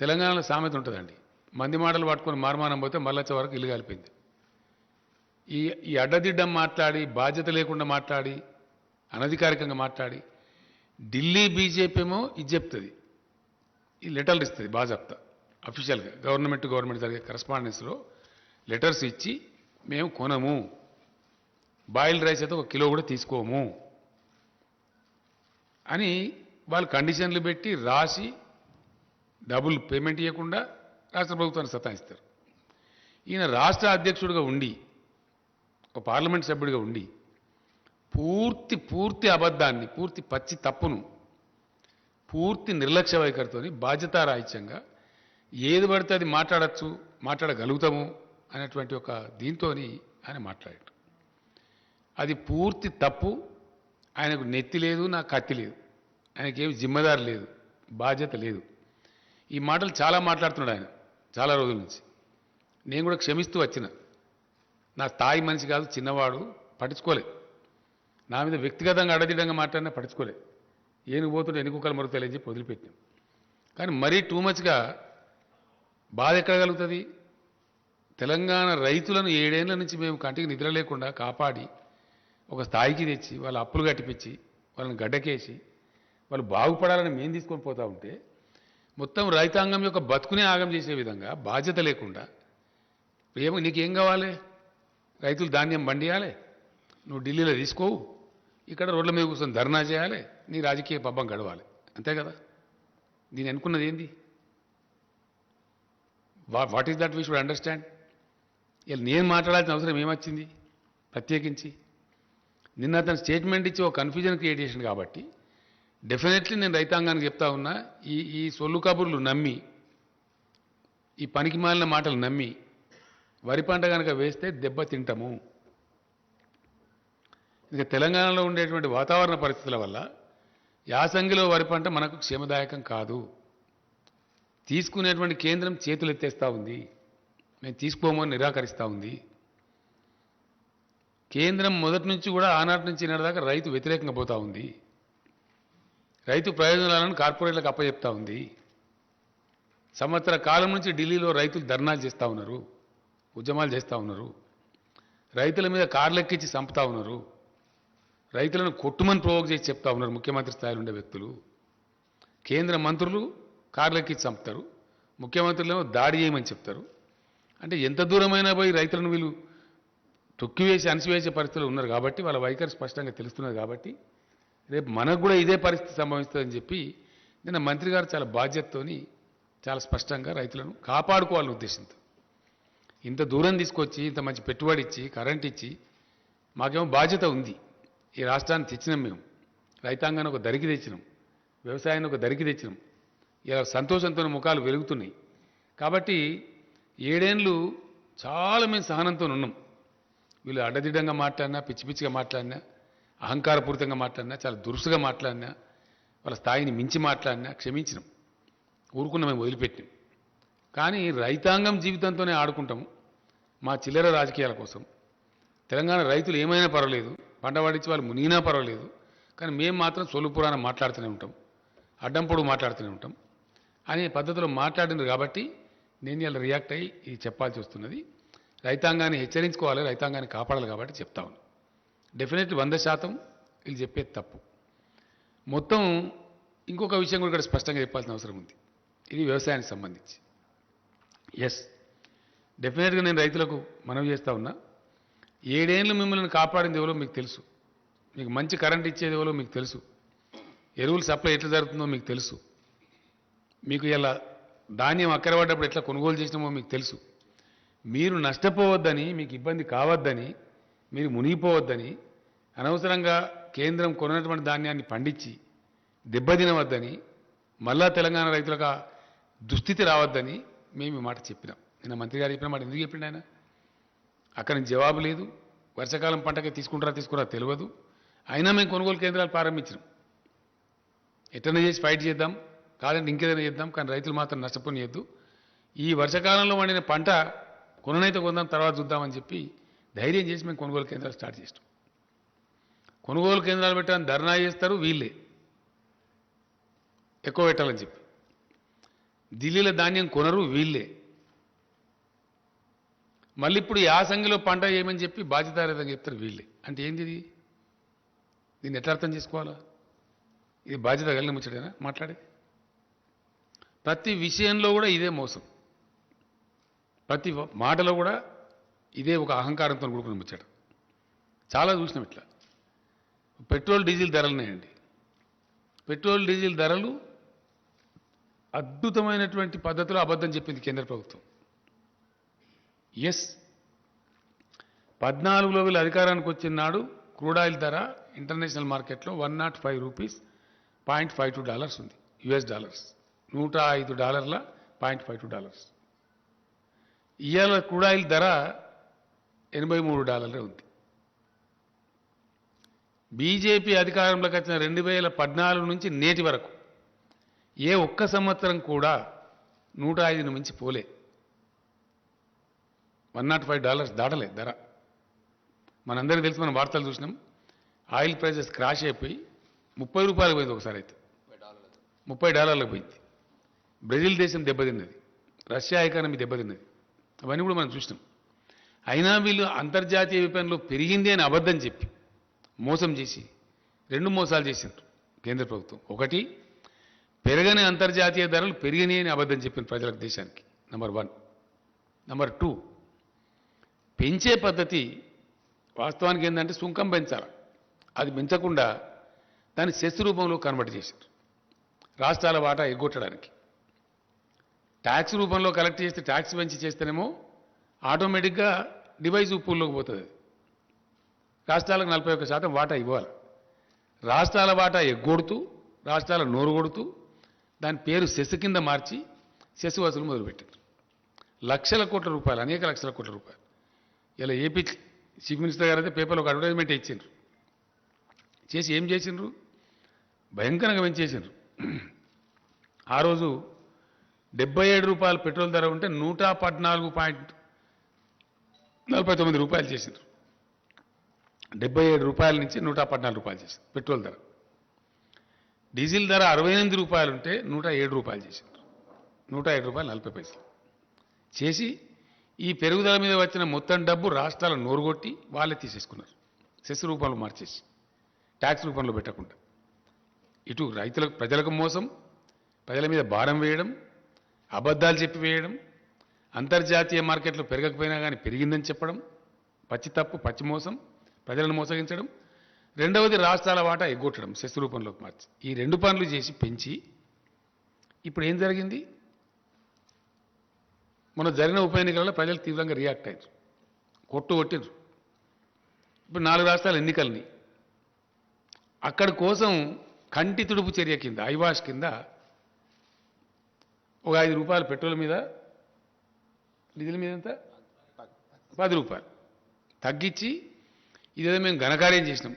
తెలంగాణలో సామెత ఉంటుందండి, మంది మాటలు పట్టుకొని మార్మానం పోతే మళ్ళొచ్చే వరకు ఇల్లు కాలిపోయింది. ఈ అడ్డదిడ్డం మాట్లాడి, బాధ్యత లేకుండా మాట్లాడి, అనధికారికంగా మాట్లాడి, ఢిల్లీ బీజేపీ ఏమో ఇది చెప్తుంది, ఈ లెటర్లు ఇస్తుంది బాజాప్తా అఫీషియల్గా గవర్నమెంట్ జరిగే కరస్పాండెన్స్లో లెటర్స్ ఇచ్చి మేము కొనము, బాయిల్డ్ రైస్ అయితే 1 కిలో కూడా తీసుకోము అని వాళ్ళు కండిషన్లు పెట్టి రాసి డబ్బులు పేమెంట్ ఇవ్వకుండా రాష్ట్ర ప్రభుత్వాన్ని సతాయిస్తారు. ఈయన రాష్ట్ర అధ్యక్షుడిగా ఉండి, ఒక పార్లమెంట్ సభ్యుడిగా ఉండి పూర్తి అబద్ధాన్ని, పూర్తి పచ్చి తప్పును, పూర్తి నిర్లక్ష్య వైఖరితోని బాధ్యతారాహిత్యంగా ఏది పడితే అది మాట్లాడగలుగుతాము అనేటువంటి ఒక దీంతో ఆయన మాట్లాడాడు. అది పూర్తి తప్పు. ఆయనకు నెత్తి లేదు, నాకు కత్తి లేదు, ఆయనకేమి జిమ్మదారు లేదు, బాధ్యత లేదు. ఈ మాటలు చాలా మాట్లాడుతున్నాడు ఆయన చాలా రోజుల నుంచి. నేను కూడా క్షమిస్తూ వచ్చిన, నా స్థాయి మనిషి కాదు, చిన్నవాడు, పట్టించుకోలే. నా మీద వ్యక్తిగతంగా అడదిడంగా మాట్లాడినా పట్టించుకోలే. ఏనుగు పోతుంటే ఎన్ని కుక్కలు మరుగుతాయని చెప్పి వదిలిపెట్టాం. కానీ మరీ టూ మచ్గా బాధ ఎక్కడ కలుగుతుంది? తెలంగాణ రైతులను 7 ఏళ్ల నుంచి మేము కంటికి నిద్ర లేకుండా కాపాడి ఒక స్థాయికి తెచ్చి వాళ్ళ అప్పులు కట్టిపించి వాళ్ళని గడ్డకేసి వాళ్ళు బాగుపడాలని మేము తీసుకొని పోతూ ఉంటే మొత్తం రైతాంగం యొక్క బతుకునే ఆగం చేసే విధంగా బాధ్యత లేకుండా నీకేం కావాలి? రైతులు ధాన్యం పండియాలి, నువ్వు ఢిల్లీలో తీసుకోవు, ఇక్కడ రోడ్ల మీద కూర్చొని ధర్నా చేయాలి, నీ రాజకీయ పబ్బం గడవాలి, అంతే కదా? దీని అనుకున్నది ఏంది? What is that we should understand. ఇలా నేను మాట్లాడాల్సిన అవసరం ఏమొచ్చింది ప్రత్యేకించి? నిన్న అతను స్టేట్మెంట్ ఇచ్చి ఒక కన్ఫ్యూజన్ క్రియేట్ చేసింది కాబట్టి డెఫినెట్లీ నేను రైతాంగానికి చెప్తా ఉన్నా, ఈ సొల్లు కబుర్లు నమ్మి, ఈ పనికి మాలిన మాటలు నమ్మి వరి పంట కనుక వేస్తే దెబ్బ తింటాము. ఇక తెలంగాణలో ఉండేటువంటి వాతావరణ పరిస్థితుల వల్ల యాసంగిలో వరి పంట మనకు క్షేమదాయకం కాదు. తీసుకునేటువంటి కేంద్రం చేతులు ఎత్తేస్తూ ఉంది. మేము తీసుకోమని నిరాకరిస్తూ ఉంది. కేంద్రం మొదటి నుంచి కూడా ఆనాటి నుంచి ఈనాటి రైతు వ్యతిరేకంగా పోతూ ఉంది. రైతు ప్రయోజనాలను కార్పొరేట్లకు అప్పచెప్తా ఉంది. సంవత్సర కాలం నుంచి ఢిల్లీలో రైతులు ధర్నాలు చేస్తూ ఉన్నారు, ఉద్యమాలు చేస్తూ ఉన్నారు. రైతుల మీద కార్లెక్కించి చంపుతా ఉన్నారు. రైతులను కొట్టుమని ప్రోవోక్ చేసి చెప్తా ఉన్నారు ముఖ్యమంత్రి స్థాయిలో ఉండే వ్యక్తులు. కేంద్ర మంత్రులు కార్లెక్కించి చంపుతారు, ముఖ్యమంత్రులేమో దాడి చేయమని చెప్తారు. అంటే ఎంత దూరమైనా పోయి రైతులను వీళ్ళు తొక్కివేసి అణిచివేసే పరిస్థితులు ఉన్నారు. కాబట్టి వాళ్ళ వైఖరి స్పష్టంగా తెలుస్తున్నది. కాబట్టి రేపు మనకు కూడా ఇదే పరిస్థితి సంభవిస్తుందని చెప్పి నిన్న మంత్రి గారు చాలా బాధ్యతతోని చాలా స్పష్టంగా రైతులను కాపాడుకోవాలనే ఉద్దేశంతో ఇంత దూరం తీసుకొచ్చి ఇంత మంచి పెట్టుబడి ఇచ్చి కరెంట్ ఇచ్చి మాకేమో బాధ్యత ఉంది. ఈ రాష్ట్రాన్ని తెచ్చినాం, మేము రైతాంగాన్ని ఒక దరికి తెచ్చినాం, వ్యవసాయాన్ని ఒక దరికి తెచ్చినాం. ఇలా సంతోషంతో ముఖాలు వెలుగుతున్నాయి. కాబట్టి 7 ఏళ్ళు చాలా మేము సహనంతో ఉన్నాం. వీళ్ళు అడ్డదిడ్డంగా మాట్లాడినా, పిచ్చి పిచ్చిగా మాట్లాడినా, అహంకారపూరితంగా మాట్లాడినా, చాలా దురుసుగా మాట్లాడినా, వాళ్ళ స్థాయిని మించి మాట్లాడినా క్షమించినాం, ఊరుకున్న మేము వదిలిపెట్టినాం. కానీ రైతాంగం జీవితంతోనే ఆడుకుంటాము మా చిల్లర రాజకీయాల కోసం. తెలంగాణ రైతులు ఏమైనా పర్వాలేదు, పంట పండించి వాళ్ళు మునిగినా పర్వాలేదు, కానీ మేము మాత్రం సొల్లుపురాణం మాట్లాడుతూనే ఉంటాం, అడ్డం పొడుగు మాట్లాడుతూనే ఉంటాం అనే పద్ధతిలో మాట్లాడినారు. కాబట్టి నేను ఇలా రియాక్ట్ అయ్యి ఇది చెప్పాల్సి వస్తున్నది. రైతాంగాన్ని హెచ్చరించుకోవాలి, రైతాంగాన్ని కాపాడాలి. కాబట్టి చెప్తా ఉన్నాను. డెఫినెట్లీ 100% వీళ్ళు చెప్పేది తప్పు. మొత్తం ఇంకొక విషయం కూడా ఇక్కడ స్పష్టంగా చెప్పాల్సిన అవసరం ఉంది. ఇది వ్యవసాయానికి సంబంధించి. ఎస్, డెఫినెట్గా నేను రైతులకు మనవి చేస్తూ ఉన్నా. 7 ఏళ్ళు మిమ్మల్ని కాపాడింది ఎవరో మీకు తెలుసు, మీకు మంచి కరెంట్ ఇచ్చేది ఎవరో మీకు తెలుసు, ఎరువులు సప్లై ఎట్లా జరుగుతుందో మీకు తెలుసు, మీకు ఇలా ధాన్యం అక్కర పడ్డప్పుడు ఎట్లా కొనుగోలు చేసినామో మీకు తెలుసు. మీరు నష్టపోవద్దని, మీకు ఇబ్బంది కావద్దని, మీరు మునిగిపోవద్దని, అనవసరంగా కేంద్రం కొన్నటువంటి ధాన్యాన్ని పండించి దెబ్బతినవద్దని, మళ్ళా తెలంగాణ రైతులకు దుస్థితి రావద్దని మేము ఈ మాట చెప్పినాం. నిన్న మంత్రి గారు చెప్పిన మాట ఎందుకు చెప్పిండు ఆయన? అక్కడి నుంచి జవాబు లేదు. వర్షాకాలం పంటకి తీసుకురా తెలియదు. అయినా మేము కొనుగోలు కేంద్రాలు ప్రారంభించినాం. ఎట్లనే చేసి ఫైట్ చేద్దాం, కాదంటే ఇంకేదైనా చేద్దాం, కానీ రైతులు మాత్రం నష్టపోనియద్దు. ఈ వర్షాకాలంలో వండిన పంట కొననైతే కొందాం, తర్వాత చూద్దామని చెప్పి ధైర్యం చేసి మేము కొనుగోలు కేంద్రాలు స్టార్ట్ చేస్తాం. కొనుగోలు కేంద్రాలు పెట్టాలని ధర్నా చేస్తారు వీళ్ళే, ఎక్కువ పెట్టాలని చెప్పి. ఢిల్లీలో ధాన్యం కొనరు వీళ్ళే. మళ్ళీ ఇప్పుడు యాసంగిలో పంట ఏమని చెప్పి బాధ్యతారహితంగా చెప్తారు వీళ్ళే. అంటే ఏంది ఇది? దీన్ని ఎట్లా అర్థం చేసుకోవాలా? ఇది బాధ్యత కలిగిన ముచ్చటేనా మాట్లాడేది? ప్రతి విషయంలో కూడా ఇదే మోసం, ప్రతి మాటలో కూడా ఇదే ఒక అహంకారంతో కూడుకున్న ముచ్చట. చాలా చూసినాం ఇట్లా. పెట్రోల్ డీజిల్ ధరలున్నాయండి. పెట్రోల్ డీజిల్ ధరలు అద్భుతమైనటువంటి పద్ధతిలో అబద్ధం చెప్పింది కేంద్ర ప్రభుత్వం. ఎస్, 14లో వీళ్ళు అధికారానికి వచ్చిన నాడు క్రూడ్ ఆయిల్ ధర ఇంటర్నేషనల్ మార్కెట్లో $105.52 ఉంది, US డాలర్స్, $105.52. ఇవాళ క్రూడ్ ఆయిల్ ధర $83 ఉంది. బీజేపీ అధికారంలోకి వచ్చిన 2014 నుంచి నేటి వరకు ఏ ఒక్క సంవత్సరం కూడా 105ను మించి పోలే. $105 దాటలే ధర. మనందరికీ తెలుసు, మనం వార్తలు చూసినాం. ఆయిల్ ప్రైజెస్ క్రాష్ అయిపోయి $30 పోయింది ఒకసారి, అయితే $30 పోయింది. బ్రెజిల్ దేశం దెబ్బతిన్నది, రష్యా ఎకానమీ దెబ్బతిన్నది. అవన్నీ కూడా మనం చూసినాం. అయినా వీళ్ళు అంతర్జాతీయ విపణిలో పెరిగింది అని అబద్ధం చెప్పి మోసం చేసి 2 మోసాలు చేసిండ్రు కేంద్ర ప్రభుత్వం. ఒకటి, పెరగని అంతర్జాతీయ ధరలు పెరిగినాయి అని అబద్ధం చెప్పిన ప్రజలకు, దేశానికి. నెంబర్ 1. నెంబర్ 2, పెంచే పద్ధతి వాస్తవానికి ఏంటంటే సుంకం పెంచాలి, అది పెంచకుండా దాన్ని సెస్ రూపంలో కన్వర్ట్ చేశారు రాష్ట్రాల వాటా ఎగ్గొట్టడానికి. ట్యాక్స్ రూపంలో కలెక్ట్ చేస్తే, ట్యాక్స్ పెంచి చేస్తేనేమో ఆటోమేటిక్గా డివైజ్ పూల్లోకి పోతుంది. రాష్ట్రాలకు 41% వాటా ఇవ్వాలి. రాష్ట్రాల వాటా ఎగ్గొడుతూ, రాష్ట్రాల నోరు కొడుతూ దాని పేరు సెస్ కింద మార్చి సెస్ వసూలు మొదలుపెట్టారు. లక్షల కోట్ల రూపాయలు, అనేక లక్షల కోట్ల రూపాయలు. ఇలా ఏపీ చీఫ్ మినిస్టర్ గారు అయితే పేపర్లో ఒక అడ్వర్టైజ్మెంట్ ఇచ్చిండ్రు. చేసి ఏం చేసిండ్రు? భయంకరంగా పెంచేసారు. ఆ రోజు 77 రూపాయలు పెట్రోల్ ధర ఉంటే 114.49 రూపాయలు చేశారు. 77 రూపాయల నుంచి 114 రూపాయలు చేశారు పెట్రోల్ ధర. డీజిల్ ధర 68 రూపాయలు ఉంటే 107 రూపాయలు చేశారు. 107 రూపాయలు 40 పైసలు చేసి ఈ పెరుగుదల మీద వచ్చిన మొత్తం డబ్బు రాష్ట్రాల నోరుగొట్టి వాళ్ళే తీసేసుకున్నారు. సెస్ రూపంలో మార్చేసి ట్యాక్స్ రూపంలో పెట్టకుండా ఇటు రైతులకు ప్రజలకు మోసం, ప్రజల మీద భారం వేయడం, అబద్ధాలు చెప్పి వేయడం, అంతర్జాతీయ మార్కెట్లో పెరగకపోయినా కానీ పెరిగిందని చెప్పడం, పచ్చి తప్పు పచ్చి మోసం, ప్రజలను మోసగించడం. రెండవది రాష్ట్రాల వాటా ఎగ్గొట్టడం సెస్ రూపంలోకి మార్చి ఈ రెండు పనులు చేసి పెంచి ఇప్పుడు ఏం జరిగింది? మొన్న జరిగిన ఉప ఎన్నికలలో ప్రజలు తీవ్రంగా రియాక్ట్ అయ్యారు, కొట్టిండ్రు. ఇప్పుడు 4 రాష్ట్రాల ఎన్నికల్ని అక్కడి కోసం కంటి తుడుపు చర్య కింద ఐవాష్ కింద ఒక 5 రూపాయలు పెట్రోల్ మీద, డీజిల్ మీద ఎంత 10 రూపాయలు తగ్గించి ఇదేదో మేము ఘనకార్యం చేసినాం.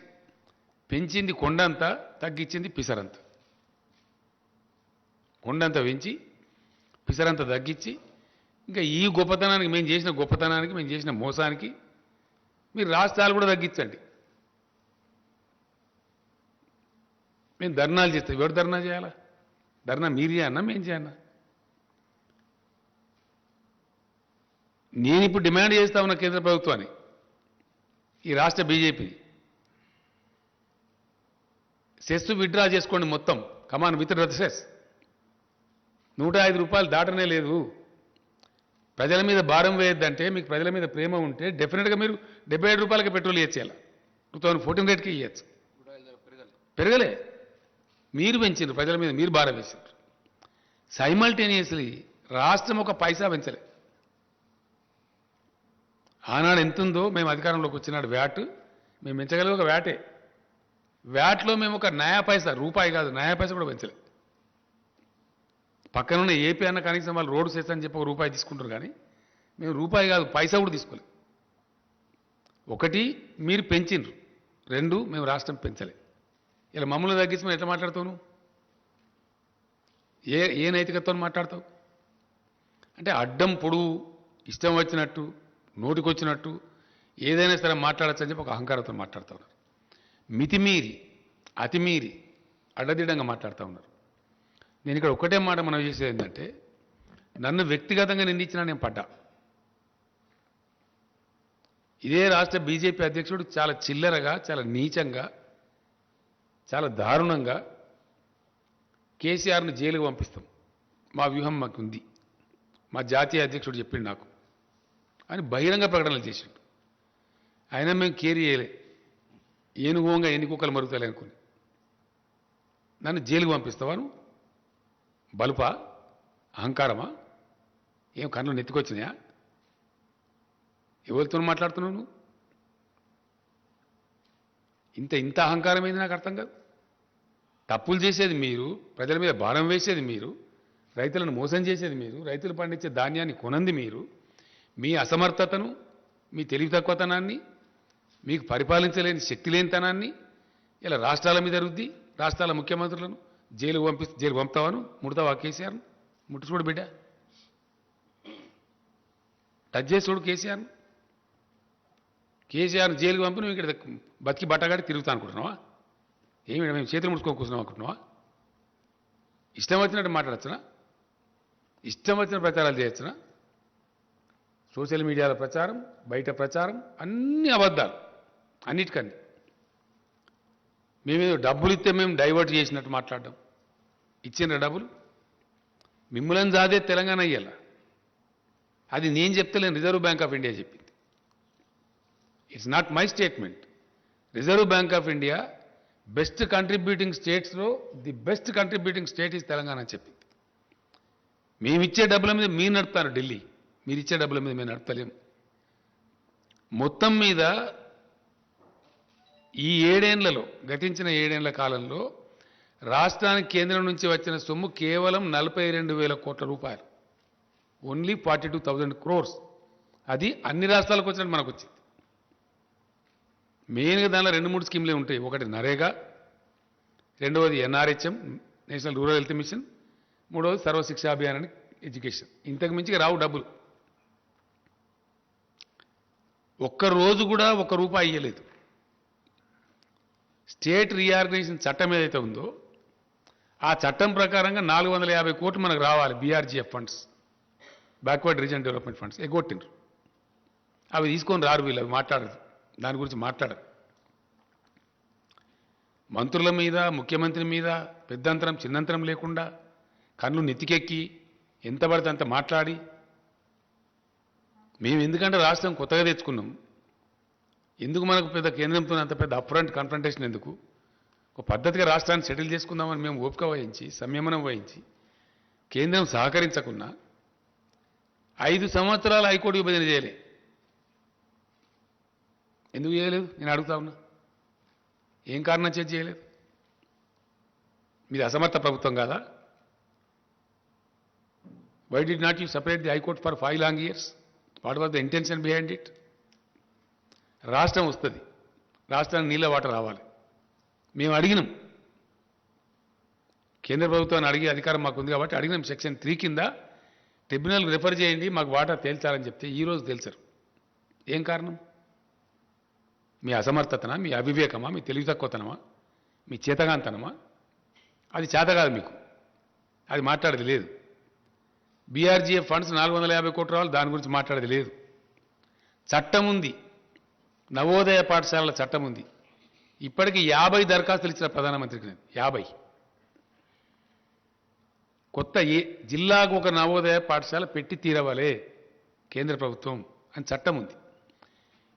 పెంచింది కొండంతా, తగ్గించింది పిసరంత. కొండంత పెంచి పిసరంత తగ్గించి ఇంకా ఈ గొప్పతనానికి మేము చేసిన గొప్పతనానికి మేము చేసిన మోసానికి మీరు రాష్ట్రాలు కూడా తగ్గించండి. మేము ధర్నాలు చేస్తాం. ఎవరు ధర్నా చేయాలా? ధర్నా మీరు చేయన్నా మేము చేయన్నా? నేను ఇప్పుడు డిమాండ్ చేస్తా ఉన్న కేంద్ర ప్రభుత్వాన్ని, ఈ రాష్ట్ర బీజేపీని, సెస్ విత్డ్రా చేసుకోండి మొత్తం. కమాన్ విత్ ద సెస్. 105 రూపాయలు దాటనే లేదు. ప్రజల మీద భారం వేయద్దంటే, మీకు ప్రజల మీద ప్రేమ ఉంటే డెఫినెట్గా మీరు 77 రూపాయలకి పెట్రోల్ ఇచ్చేయాలి. 2014 రేట్కి ఇవ్వచ్చు. పెరగలే, మీరు పెంచారు. ప్రజల మీద మీరు భారం వేశారు. సైమల్టేనియస్లీ రాష్ట్రం ఒక పైసా పెంచలే. ఆనాడు ఎంతుందో మేము అధికారంలోకి వచ్చినాడు వ్యాట్ మేము పెంచగలిగే ఒక వ్యాటే. వ్యాట్లో మేము ఒక నయా పైసా, రూపాయి కాదు నయా పైసా కూడా పెంచలే. పక్కనున్న ఏపీ అన్న కనీసం వాళ్ళు రోడ్డు సెస్ అని చెప్పి ఒక రూపాయి తీసుకుంటారు, కానీ మేము రూపాయి కాదు పైసా కూడా తీసుకోలేదు. ఒకటి మీరు పెంచిండ్రు, 2 మేము రాష్ట్రం పెంచలే. ఇలా మమ్మల్ని తగ్గించి మేము ఎట్లా మాట్లాడతావు? నువ్వు ఏ నైతికతతో మాట్లాడతావు? అంటే అడ్డం పొడువు ఇష్టం వచ్చినట్టు నోటికొచ్చినట్టు ఏదైనా సరే మాట్లాడచ్చు అని చెప్పి ఒక అహంకారంతో మాట్లాడుతూ ఉన్నారు. మితిమీరి అతిమీరి అడ్డదిడ్డంగా మాట్లాడుతూ ఉన్నారు. నేను ఇక్కడ ఒకటే మాట మనం చేసేది ఏంటంటే, నన్ను వ్యక్తిగతంగా నిందించినా నేను పడ్డా. ఇదే రాష్ట్ర బీజేపీ అధ్యక్షుడు చాలా చిల్లరగా, చాలా నీచంగా, చాలా దారుణంగా కేసీఆర్ను జైలుకు పంపిస్తాం, మా వ్యూహం మాకు ఉంది, మా జాతీయ అధ్యక్షుడు చెప్పిండు నాకు అని బహిరంగ ప్రకటనలు చేసిండు. అయినా మేము కేర్ చేయలే. ఏనుగోంగా ఎన్ని కుక్కలు మరుగుతాయి అనుకుని నన్ను జైలుకు పంపిస్తావాను? బలుపా? అహంకారమా? ఏం కళ్ళు నెత్తికొచ్చినాయా? ఎవరితో మాట్లాడుతున్నావు నువ్వు? ఇంత అహంకారం ఏంది నాకు అర్థం కాదు. తప్పులు చేసేది మీరు, ప్రజల మీద భారం వేసేది మీరు, రైతులను మోసం చేసేది మీరు, రైతులు పండించే ధాన్యాన్ని కొనంది మీరు. మీ అసమర్థతను, మీ తెలివి తక్కువతనాన్ని, మీకు పరిపాలించలేని శక్తి లేనితనాన్ని ఇలా రాష్ట్రాల మీద రుద్ది రాష్ట్రాల ముఖ్యమంత్రులను జైలు పంపుతావాను? ముడతావా కేసీఆర్ను? ముట్టు చూడు బిడ్డ, టచ్ చేసి చూడు కేసీఆర్ను. కేసీఆర్ను జైలుకు పంపి నువ్వు ఇక్కడ బతికి బట్టగాడి తిరుగుతా అనుకుంటున్నావా? ఏమి మేము చేతులు ముడుచుకొని కూర్చున్నాం అనుకుంటున్నావా? ఇష్టం వచ్చినట్టు మాట్లాడచ్చునా? ఇష్టం వచ్చిన ప్రచారాలు చేయొచ్చునా? సోషల్ మీడియాలో ప్రచారం, బయట ప్రచారం, అన్ని అబద్ధాలు. అన్నిటికన్నీ మేమేదో డబ్బులు ఇస్తే మేము డైవర్ట్ చేసినట్టు మాట్లాడడం. ఇచ్చిన డబ్బులు మిమ్మల్ని జాదే తెలంగాణ అయ్యాల. అది నేను చెప్తలేను, రిజర్వ్ బ్యాంక్ ఆఫ్ ఇండియా చెప్పింది. It's not my statement. Reserve Bank of India best contributing స్టేట్స్లో the best contributing state is Telangana అని చెప్పింది. మేమిచ్చే డబ్బుల మీద మీరు నడుపుతారు ఢిల్లీ, మీరు ఇచ్చే డబ్బుల మీద మేము నడపలేము. మొత్తం మీద ఈ 7 ఏళ్లలో, గతించిన 7 ఏళ్ల కాలంలో రాష్ట్రానికి కేంద్రం నుంచి వచ్చిన సొమ్ము కేవలం 42,000 కోట్ల రూపాయలు. Only 42,000 crores. అది అన్ని రాష్ట్రాలకు వచ్చినట్టు మనకు వచ్చింది. మెయిన్గా దానిలో 2-3 స్కీమ్లే ఉంటాయి. ఒకటి నరేగా, రెండవది NRHM, national rural health machine, మూడవది సర్వశిక్షా అభియాన్ అని ఎడ్యుకేషన్. ఇంతకు మించి రావు డబ్బులు. ఒక్క రోజు కూడా ఒక్క రూపాయి ఇవ్వలేదు. స్టేట్ రీఆర్గనైజేషన్ చట్టం ఏదైతే ఉందో ఆ చట్టం ప్రకారంగా 450 కోట్లు మనకు రావాలి. BRGF funds, backward region development funds ఎగ్గొట్టిండ్రు. అవి తీసుకొని రారు వీళ్ళు, అవి మాట్లాడరు, దాని గురించి మాట్లాడరు. మంత్రుల మీద, ముఖ్యమంత్రి మీద పెద్దంతరం చిన్నంతరం లేకుండా కళ్ళు నెత్తికెక్కి ఎంత పడితే అంత మాట్లాడి, మేము ఎందుకంటే రాష్ట్రం కొత్తగా తెచ్చుకున్నాం, ఎందుకు మనకు పెద్ద కేంద్రంతో అంత పెద్ద అప్ఫ్రంట్ కన్ఫ్రంటేషన్ ఎందుకు, ఒక పద్ధతిగా రాష్ట్రాన్ని సెటిల్ చేసుకుందామని మేము ఓపిక వహించి సంయమనం వహించి కేంద్రం సహకరించకున్నా 5 సంవత్సరాలు హైకోర్టు విభజన చేయలే. ఎందుకు చేయలేదు నేను అడుగుతా ఉన్నా. ఏం కారణం చేసి చేయలేదు? మీది అసమర్థ ప్రభుత్వం కాదా? Why did not you separate the high court for 5 long years? What was the intention behind it? రాష్ట్రం వస్తుంది, రాష్ట్రానికి నీళ్ళ వాటర్ రావాలి. మేము అడిగినాం, కేంద్ర ప్రభుత్వాన్ని అడిగే అధికారం మాకు ఉంది కాబట్టి అడిగినాం. సెక్షన్ 3 కింద ట్రిబ్యునల్కి రిఫర్ చేయండి, మాకు వాటర్ తేల్చాలని చెప్తే ఈరోజు తేల్చరు. ఏం కారణం? మీ అసమర్థతనా, మీ అవివేకమా, మీ తెలివి తక్కువతనమా, మీ చేతగాంతనమా? అది చేత కాదు మీకు, అది మాట్లాడేది లేదు. బీఆర్జీఎఫ్ ఫండ్స్ 450 కోట్లు రావాలి, దాని గురించి మాట్లాడేది లేదు. చట్టం ఉంది, నవోదయ పాఠశాలల చట్టం ఉంది. ఇప్పటికీ 50 దరఖాస్తులు ఇచ్చిన ప్రధానమంత్రికి నేను. 50 కొత్త జిల్లాకు ఒక నవోదయ పాఠశాల పెట్టి తీరవలే కేంద్ర ప్రభుత్వం అని చట్టం ఉంది.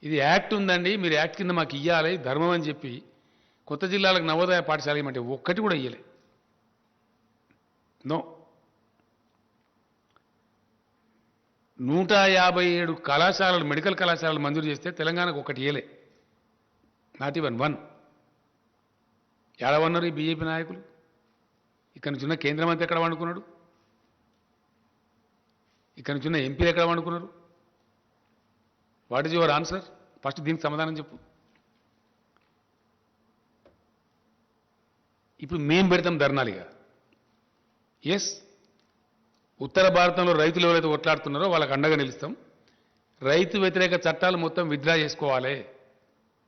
ఇది యాక్ట్ ఉందండి, మీరు యాక్ట్ కింద మాకు ఇవ్వాలి ధర్మం అని చెప్పి కొత్త జిల్లాలకు నవోదయ పాఠశాల ఇవ్వమంటే ఒక్కటి కూడా ఇవ్వలే. నో. 157 కళాశాలలు, మెడికల్ కళాశాలలు మంజూరు చేస్తే తెలంగాణకు ఒకటి ఇవ్వలే. Not even 1. ఏడవన్నారు ఈ బీజేపీ నాయకులు? ఇక్కడ నుంచి ఉన్న కేంద్ర మంత్రి ఎక్కడ వండుకున్నాడు? ఇక్కడ నుంచి ఉన్న ఎంపీలు ఎక్కడ వండుకున్నారు? What is your answer? First దీనికి సమాధానం చెప్పు. ఇప్పుడు మేం పెడతాం ధర్నాలుగా. ఎస్, ఉత్తర భారతంలో రైతులు ఎవరైతే కొట్లాడుతున్నారో వాళ్ళకి అండగా నిలుస్తాం. రైతు వ్యతిరేక చట్టాలు మొత్తం విత్డ్రా చేసుకోవాలి,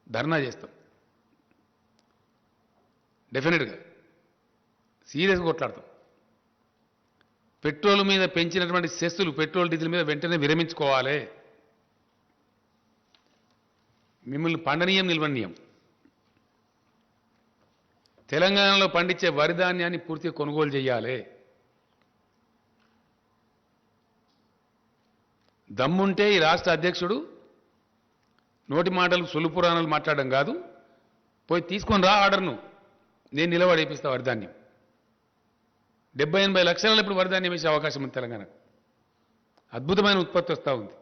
ధర్నా చేస్తాం. డెఫినెట్గా సీరియస్గా కొట్లాడతాం. పెట్రోల్ మీద పెంచినటువంటి సెస్సులు పెట్రోల్ డీజిల్ మీద వెంటనే విరమించుకోవాలి. మిమ్మల్ని పండనీయం, నిల్వనీయం. తెలంగాణలో పండించే వరి ధాన్యాన్ని పూర్తిగా కొనుగోలు చేయాలి. దమ్ముంటే ఈ రాష్ట్ర అధ్యక్షుడు నోటి మాటలు సొల్లు పురాణాలు మాట్లాడడం కాదు, పోయి తీసుకొని రా ఆర్డర్ను, నేను నిలబడేపిస్తా వరిధాన్యం. 70-80 లక్షలలో ఇప్పుడు వరిధాన్యం వేసే అవకాశం ఉంది తెలంగాణకు. అద్భుతమైన ఉత్పత్తి వస్తూ ఉంది.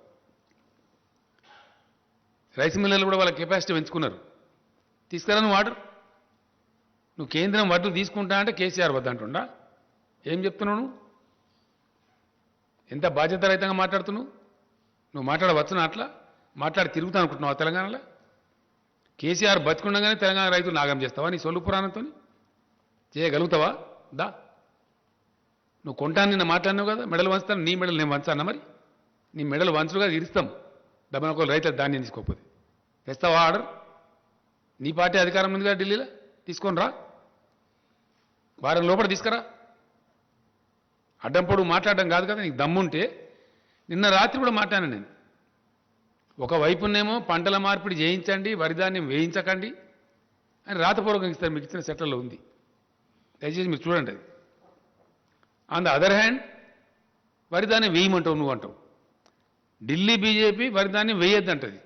రైస్ మిల్లర్లు కూడా వాళ్ళ కెపాసిటీ పెంచుకున్నారు. తీసుకురా నువ్వు ఆర్డర్. నువ్వు కేంద్రం వడ్లు తీసుకుంటా అంటే కేసీఆర్ వద్దంటుండా? ఏం చెప్తున్నావు నువ్వు? ఎంత బాధ్యతారహితంగా మాట్లాడుతున్నావు? నువ్వు మాట్లాడవచ్చునా? అట్లా మాట్లాడి తిరుగుతా అనుకుంటున్నావా తెలంగాణలో? కేసీఆర్ బతుకుండగానే తెలంగాణ రైతులు నాగం చేస్తావా నీ సొల్లు పురాణంతో? చేయగలుగుతావా? దా, నువ్వు కొంటాను నిన్న మాట్లాడినావు కదా, మెడలు వంచుతాను. నీ మెడలు నేను వంచానా? మరి నీ మెడలు వంచులుగా ఇరుస్తాం డబ్బున ఒకళ్ళు రైతుల ధాన్యం తీసుకోకపోతే. తెస్తావా ఆర్డర్? నీ పార్టీ అధికారం ఉంది కదా ఢిల్లీలో, తీసుకొని రా. వారం లోపల తీసుకురా. అడ్డంపొడు మాట్లాడడం కాదు కదా. నీకు దమ్ముంటే నిన్న రాత్రి కూడా మాట్లాడాను నేను. ఒకవైపునేమో పంటల మార్పిడి చేయించండి, వరిధాన్యం వేయించకండి అని రాతపూర్వకంగా ఇస్తారు, మీకు ఇచ్చిన సెట్లలో ఉంది, దయచేసి మీరు చూడండి అది. ఆన్ ద అదర్ హ్యాండ్ వరిధాన్యం వేయమంటావు నువ్వు అంటావు. ఢిల్లీ బీజేపీ వరిధాన్యం వేయొద్దంటది,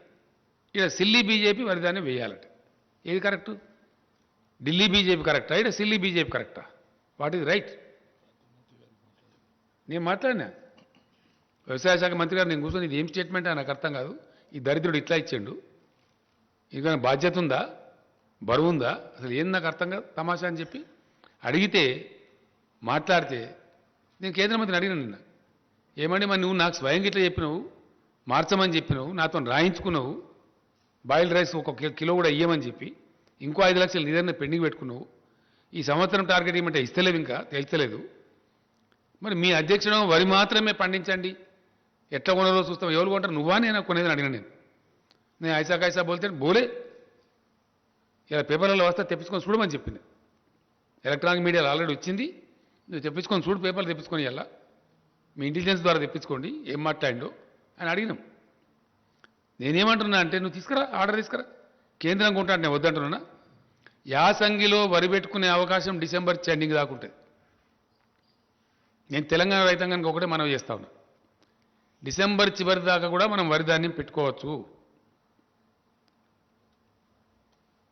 ఇక్కడ సిల్లీ బీజేపీ వరిధాన్యం వేయాలంట. ఏది కరెక్టు? ఢిల్లీ బీజేపీ కరెక్టా, ఇక్కడ సిల్లీ బీజేపీ కరెక్టా? What is right? నేను మాట్లాడినా వ్యవసాయ శాఖ మంత్రి గారు, నేను కూర్చొని ఇది ఏం స్టేట్మెంట్ నాకు అర్థం కాదు, ఈ దరిద్రుడు ఇట్లా ఇచ్చిండు, ఇది బాధ్యత ఉందా, బరువు ఉందా, అసలు ఏం నాకు అర్థం కాదు, తమాషా అని చెప్పి అడిగితే మాట్లాడితే నేను కేంద్ర మంత్రిని అడిగిన నిన్న, ఏమండి మరి నువ్వు నాకు స్వయంగా ఇట్లా చెప్పినావు, మార్చమని చెప్పినావు, నాతో రాయించుకున్నావు, బాయిల్డ్ రైస్ 1 కిలో కూడా ఇయ్యమని చెప్పి ఇంకో 5 లక్షలు నిధులను పెండింగ్ పెట్టుకున్నావు, ఈ సంవత్సరం టార్గెట్ ఇవ్వమంటే ఇస్తలేవు, ఇంకా తెలుస్తలేదు. మరి మీ అధ్యక్షుడు వరి మాత్రమే పండించండి, ఎట్లా కొనరో చూస్తాం. ఎవరు కొంటారు? నువ్వా నేనా కొనేది అడిగిన నేను ఐసా కైసా బోల్తే బోలే. ఇలా పేపర్లలో వస్తే తెప్పించుకొని చూడమని చెప్పింది. ఎలక్ట్రానిక్ మీడియాలో ఆల్రెడీ వచ్చింది, నువ్వు తెప్పించుకొని చూడు, పేపర్లు తెప్పించుకొని ఇలా మీ ఇంటెలిజెన్స్ ద్వారా తెప్పించుకోండి ఏం మాట్లాడిండో అని అడిగినాం. నేనేమంటున్నా అంటే నువ్వు తీసుకురా, ఆర్డర్ తీసుకురా, కేంద్రం కొంటా నేను వద్దంటున్నా. యాసంగిలో వరి పెట్టుకునే అవకాశం డిసెంబర్ ఎండింగ్ దాకా ఉంటుంది. నేను తెలంగాణ రైతాంగానికి ఒకటే మనవి చేస్తా ఉన్నా, డిసెంబర్ చివరి దాకా కూడా మనం వరి ధాన్యం పెట్టుకోవచ్చు.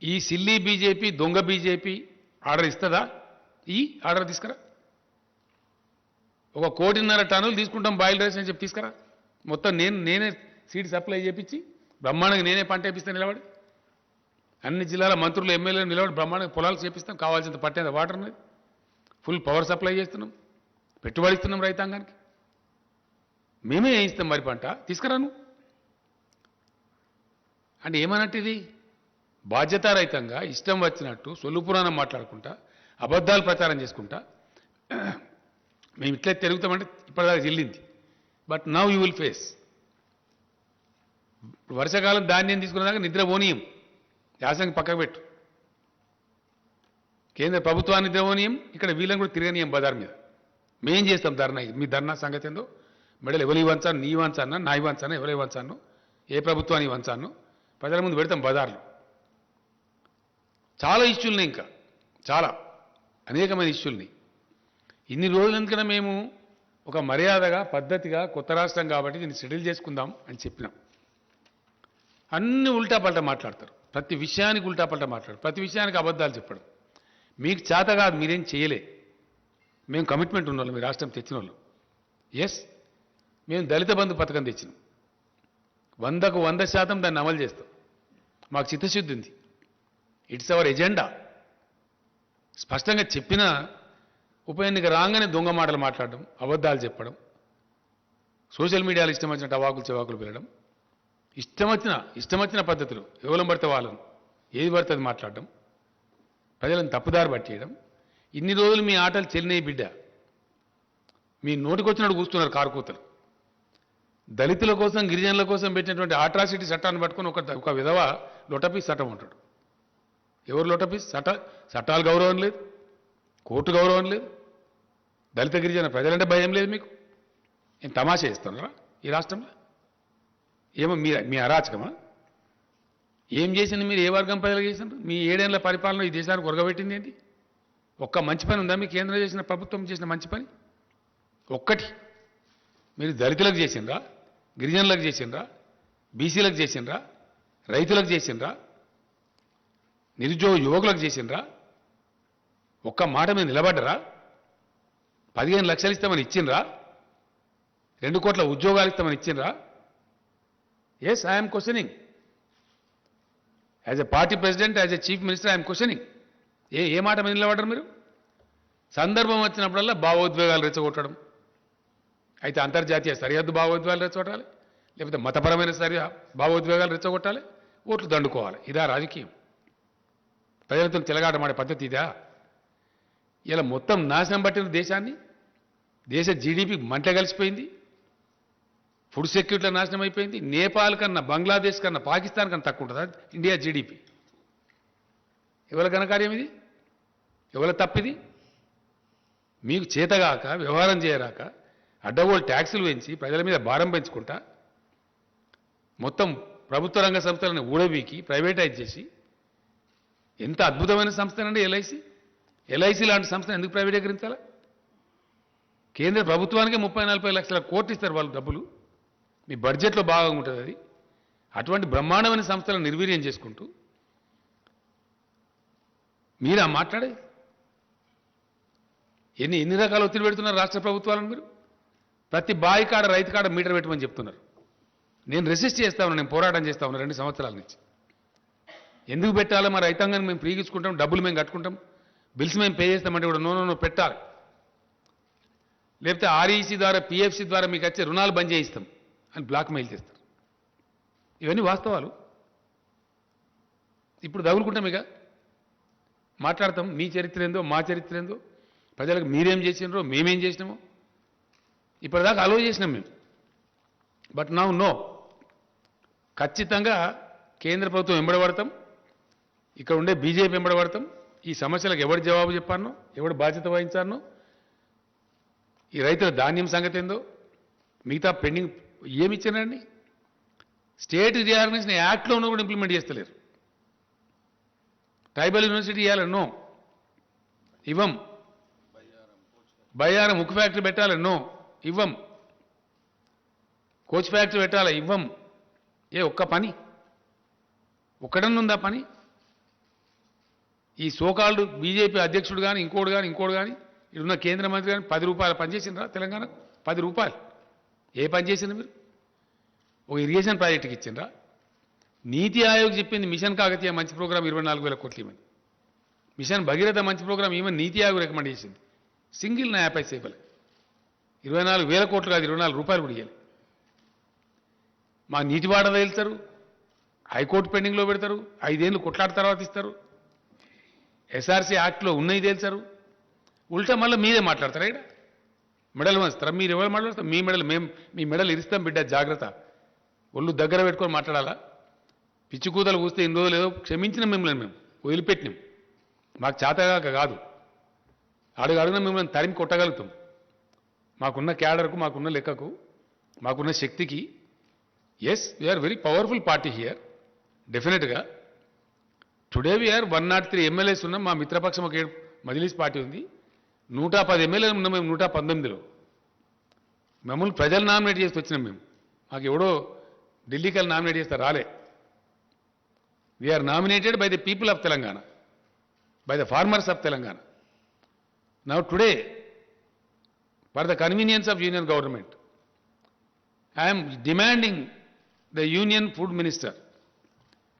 ఈ సిల్లీ బీజేపీ, దొంగ బీజేపీ ఆర్డర్ ఇస్తుందా? ఈ ఆర్డర్ తీసుకురా. 1.5 కోటి టన్నులు తీసుకుంటాం బాయిల్ రైస్ అని చెప్పి తీసుకురా. మొత్తం నేనే సీడ్ సప్లై చేయించి బ్రహ్మాండంగా నేనే పంట వేపిస్తాను నిలబడి. అన్ని జిల్లాల మంత్రులు ఎమ్మెల్యేలు నిలబడి బ్రహ్మాండంగా పొలాలు చేపిస్తాం, కావాల్సినంత పట్టేంత వాటర్ అనేది, ఫుల్ పవర్ సప్లై చేస్తున్నాం, పెట్టుబడి ఇస్తున్నాం రైతాంగానికి. మేమే వేయిస్తాం మరి పంట, తీసుకురాను అంటే ఏమన్నట్టు ఇది? బాధ్యతారహితంగా ఇష్టం వచ్చినట్టు సొల్లు పురాణం మాట్లాడుకుంటా, అబద్ధాలు ప్రచారం చేసుకుంటా మేము ఇట్లే తిరుగుతామంటే ఇప్పటిదాకా చెల్లింది. But now you will face. వర్షాకాలం ధాన్యం తీసుకునేదాకా నిద్ర పోనీయం, యాసంగి పక్కకు పెట్టు. కేంద్ర ప్రభుత్వాన్ని నిద్ర పోనీయం, ఇక్కడ వీళ్ళని కూడా తిరగనీయం బజార్ మీద. మేం చేస్తాం ధర్నా. మీ ధర్నా సంగతి ఏందో మెడలు ఎవరి వంచాను, నీ వంచాను, నా వంచాను, ఎవరి వంచాను, ఏ ప్రభుత్వాన్ని వంచాను ప్రజల ముందు పెడతాం బజార్లో. చాలా ఇష్యూలున్నాయి, ఇంకా చాలా అనేకమైన ఇష్యూల్ని. ఇన్ని రోజుల ఎందుకన్నా మేము ఒక మర్యాదగా పద్ధతిగా కొత్త రాష్ట్రం కాబట్టి దీన్ని సెటిల్ చేసుకుందాం అని చెప్పినాం. అన్ని ఉల్టాపల్టా మాట్లాడతారు, ప్రతి విషయానికి ఉల్టాపల్టా మాట్లాడతారు, ప్రతి విషయానికి అబద్ధాలు చెప్పడం. మీకు చేత కాదు, మీరేం చేయలే. మేము కమిట్మెంట్ ఉన్నవాళ్ళం, మీ రాష్ట్రం తెచ్చిన వాళ్ళు. ఎస్, మేము దళిత బంధు పథకం తెచ్చినాం, 100కు 100% దాన్ని అమలు చేస్తాం. మాకు చిత్తశుద్ధి ఉంది. It's our agenda. స్పష్టంగా చెప్పిన ఉప ఎన్నిక రాగానే దొంగ మాటలు మాట్లాడడం, అబద్ధాలు చెప్పడం, సోషల్ మీడియాలో ఇష్టం వచ్చినట్టు అవాకులు చెవాకులు పెరగడం, ఇష్టం వచ్చిన పద్ధతులు ఎవరు పడితే వాళ్ళను ఏది పడితే అది మాట్లాడడం, ప్రజలను తప్పుదారి పట్టేయడం. ఇన్ని రోజులు మీ ఆటలు చెల్లినవి బిడ్డ. మీ నోటికొచ్చినట్టు కూస్తున్నారు కారుకూతలు. దళితుల కోసం, గిరిజనుల కోసం పెట్టినటువంటి ఆట్రాసిటీ చట్టాన్ని పట్టుకొని ఒక విధవ లొటపీస్ చట్టం ఉంటాడు. ఎవరు లొటపీస్? చట్టాలు గౌరవం లేదు, కోర్టు గౌరవం లేదు, దళిత గిరిజన ప్రజలంటే భయం లేదు మీకు. ఏం తమాషా చేస్తున్నారా ఈ రాష్ట్రంలో? ఏమో మీ అరాచకమా? ఏం చేసింది మీరు? ఏ వర్గం ప్రజలు చేసినారు? మీ 7 ఏళ్ల పరిపాలన ఈ దేశానికి ఒరగబెట్టింది ఏంటి? ఒక్క మంచి పని ఉందా మీ కేంద్రం చేసిన, ప్రభుత్వం చేసిన మంచి పని? ఒక్కటి. మీరు దళితులకు చేసిండ్రా, గిరిజనులకు చేసిండ్రా, బీసీలకు చేసిండ్రా, రైతులకు చేసిండ్రా, నిరుద్యోగ యువకులకు చేసిండ్రా? ఒక్క మాట మీద నిలబడ్డరా? 15 లక్షలు ఇస్తామని ఇచ్చిండ్రా? 2 కోట్ల ఉద్యోగాలు ఇస్తామని ఇచ్చిండ్రా? Yes, I'm questioning. As a party president, as a chief minister I'm questioning. ఏ మాట మీద నిలబడ్డారు మీరు? సందర్భం వచ్చినప్పుడల్లా భావోద్వేగాలు రెచ్చగొట్టడం. అయితే అంతర్జాతీయ సరిహద్దు భావోద్వేగాలు రెచ్చగొట్టాలి, లేకపోతే మతపరమైన భావోద్వేగాలు రెచ్చగొట్టాలి, ఓట్లు దండుకోవాలి. ఇదా రాజకీయం? ప్రజలతో చెలగాటమాడే పద్ధతి ఇదా? ఇలా మొత్తం నాశనం పట్టిన దేశాన్ని, దేశ జీడిపి మంట కలిసిపోయింది, ఫుడ్ సెక్యూరిటీలో నాశనం అయిపోయింది. నేపాల్ కన్నా, బంగ్లాదేశ్ కన్నా, పాకిస్తాన్ కన్నా తక్కువ ఉంటుంది ఇండియా జీడిపి. ఎవరి ఘనకార్యం ఇది? ఎవరి తప్పిది? మీకు చేతగాక, వ్యవహారం చేయరాక, అడ్డగోలు ట్యాక్సులు పెంచి ప్రజల మీద భారం పెంచుకుంటా, మొత్తం ప్రభుత్వ రంగ సంస్థలను ఊడబీకి ప్రైవేటైజ్ చేసి, ఎంత అద్భుతమైన సంస్థనండి ఎల్ఐసి. ఎల్ఐసి లాంటి సంస్థను ఎందుకు ప్రైవేటీకరించాలా? కేంద్ర ప్రభుత్వానికే 30-40 లక్షల కోట్లు ఇస్తారు వాళ్ళు డబ్బులు. మీ బడ్జెట్లో భాగంగా ఉంటుంది అది. అటువంటి బ్రహ్మాండమైన సంస్థలను నిర్వీర్యం చేసుకుంటూ మీరా మాట్లాడే? ఎన్ని రకాల ఒత్తిడి పెడుతున్నారు రాష్ట్ర ప్రభుత్వాలను మీరు? ప్రతి బాయి కాడ, రైతు కాడ మీటర్ పెట్టమని చెప్తున్నారు. నేను రెసిస్ట్ చేస్తా ఉన్నాను, నేను పోరాటం చేస్తా ఉన్నాను 2 సంవత్సరాల నుంచి. ఎందుకు పెట్టాలో? మా రైతాంగాన్ని మేము ప్రీగించుకుంటాం, డబ్బులు మేము కట్టుకుంటాం, బిల్స్ మేము పే చేస్తామంటే కూడా నో పెట్టాలి. లేకపోతే ఆర్ఈసీ ద్వారా, పిఎఫ్సి ద్వారా మీకు వచ్చే రుణాలు బంద్ చేయిస్తాం అని బ్లాక్ మెయిల్ చేస్తారు. ఇవన్నీ వాస్తవాలు. ఇప్పుడు తగులుకుంటాం ఇక. మాట్లాడతాం. మీ చరిత్ర ఏందో మా చరిత్ర ఏందో, ప్రజలకు మీరేం చేసినారో మేమేం చేసినామో ఇప్పటిదాకా అలో చేసినాం మేము. బట్ నో, ఖచ్చితంగా కేంద్ర ప్రభుత్వం వెంబడబడతాం, ఇక్కడ ఉండే బీజేపీ వెంబడబడతాం. ఈ సమస్యలకు ఎవరు జవాబు చెప్పానో, ఎవరు బాధ్యత వహించానో, ఈ రైతుల ధాన్యం సంగతి ఏందో, మిగతా పెండింగ్ ఏమి ఇచ్చారండి. స్టేట్ రీఆర్గనైజేషన్ యాక్ట్లో ఉన్న కూడా ఇంప్లిమెంట్ చేస్తలేరు. ట్రైబల్ యూనివర్సిటీ ఇవ్వాలన్నో ఇవ్వం. బయ్యారం ఉక్కు ఫ్యాక్టరీ పెట్టాలన్నో ఇవ్వం. కోచ్ ఫ్యాక్టరీ పెట్టాలా ఇవ్వం. ఒక్క పని ఒక్కడన్నుందా పని? ఈ సోకాల్డ్ బీజేపీ అధ్యక్షుడు కానీ ఇంకోటి కానీ ఇప్పుడున్న కేంద్ర మంత్రి కానీ 10 రూపాయలు పనిచేసినరా తెలంగాణకు? 10 రూపాయలు ఏ పని చేసింది మీరు? ఒక ఇరిగేషన్ ప్రాజెక్టుకి ఇచ్చిండ్రా? నీతి ఆయోగ్ చెప్పింది మిషన్ కాకతీయ మంచి ప్రోగ్రాం 24,000 కోట్లు ఇవ్వని, మిషన్ భగీరథ మంచి ప్రోగ్రాం ఈవెన్ నీతి ఆయోగ్ రికమెండ్ చేసింది. సింగిల్ నా యాప్ సేపలే 24,000 కోట్లు కాదు, 24 రూపాయలు కూడా ఇవ్వాలి. మా నీటి వాడ వెళ్తారు, హైకోర్టు పెండింగ్లో పెడతారు, 5 ఏళ్ళు కొట్లాట తర్వాత ఇస్తారు, ఎస్ఆర్సీ యాక్ట్లో ఉన్నాయి తేల్చారు. ఉల్టా మళ్ళీ మీరే మాట్లాడతారా? ఇక్కడ మెడల్ వస్తారా? మీరు ఎవరు మాట్లాడతారు? మీ మెడల్ మీ మెడల్ ఇస్తాం బిడ్డ, జాగ్రత్త. ఒళ్ళు దగ్గర పెట్టుకొని మాట్లాడాలా? పిచ్చి కూతలు కూస్తే ఇన్ని రోజులు ఏదో క్షమించిన మిమ్మల్ని మేము వదిలిపెట్టినాం. మాకు చేతగాక కాదు, అడుగున మిమ్మల్ని తరిమి కొట్టగలుగుతాం. మాకున్న క్యాడర్కు, మాకున్న లెక్కకు, మాకున్న శక్తికి. Yes, we are very powerful party here definitely. Today we are 103 MLAs ఉన్నాం. మా మిత్రపక్షం ఒక మజ్లిస్ పార్టీ ఉంది, 110 ఎమ్మెల్యేలు ఉన్నాం మేము 119లో. మమ్మల్ని ప్రజలు నామినేట్ చేసి వచ్చినాం మేము. మాకు ఎవడో ఢిల్లీకి వెళ్ళి నామినేట్ చేస్తే రాలే. We are nominated by the people of Telangana, by the farmers of Telangana. Now today for the convenience of union government I'm demanding the union food minister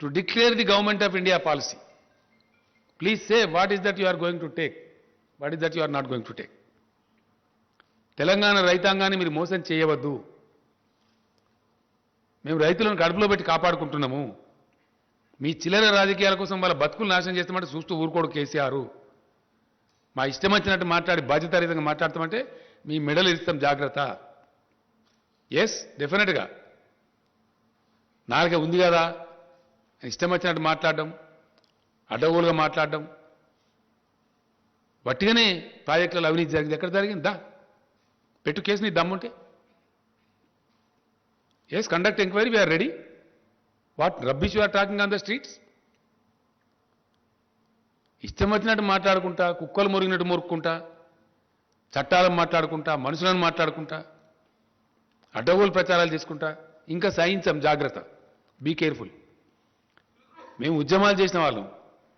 to declare the government of India policy. Please say what is that you are going to take, what is that you are not going to take. Telangana రైతాంగాన్ని మీరు మోసం చేయవద్దు. మేము రైతులను కడుపులో పెట్టి కాపాడుకుంటున్నాము. మీ చిల్లర రాజకీయాల కోసం వాళ్ళ బతుకులు నాశనం చేస్తామంటే చూస్తూ ఊరుకోడు కేసీఆర్. మా ఇష్టం వచ్చినట్టు మాట్లాడి బాధ్యతారహితంగా మాట్లాడతామంటే మీ మెడలు ఇస్తాం, జాగ్రత్త. ఎస్, డెఫినెట్గా నాలుగే ఉంది కదా, ఇష్టం వచ్చినట్టు మాట్లాడడం, అడ్డగోలుగా మాట్లాడడం, వట్టిగానే ప్రాజెక్టులలో అవినీతి జరిగింది. ఎక్కడ జరిగిందా? పెట్టు కేసు, నీ దమ్ముంటే. Yes, conduct enquiry, we are ready. What rubbish you are talking on the streets? ఇష్టం వచ్చినట్టు మాట్లాడుకుంటా, కుక్కలు మురిగినట్టు మురుక్కుంటా, చట్టాలను మాట్లాడుకుంటా, మనుషులను మాట్లాడుకుంటా, అడ్డగోలు ప్రచారాలు చేసుకుంటా ఇంకా సహించాం, జాగ్రత్త. Be careful. మేము ఉద్యమాలు చేసిన వాళ్ళం,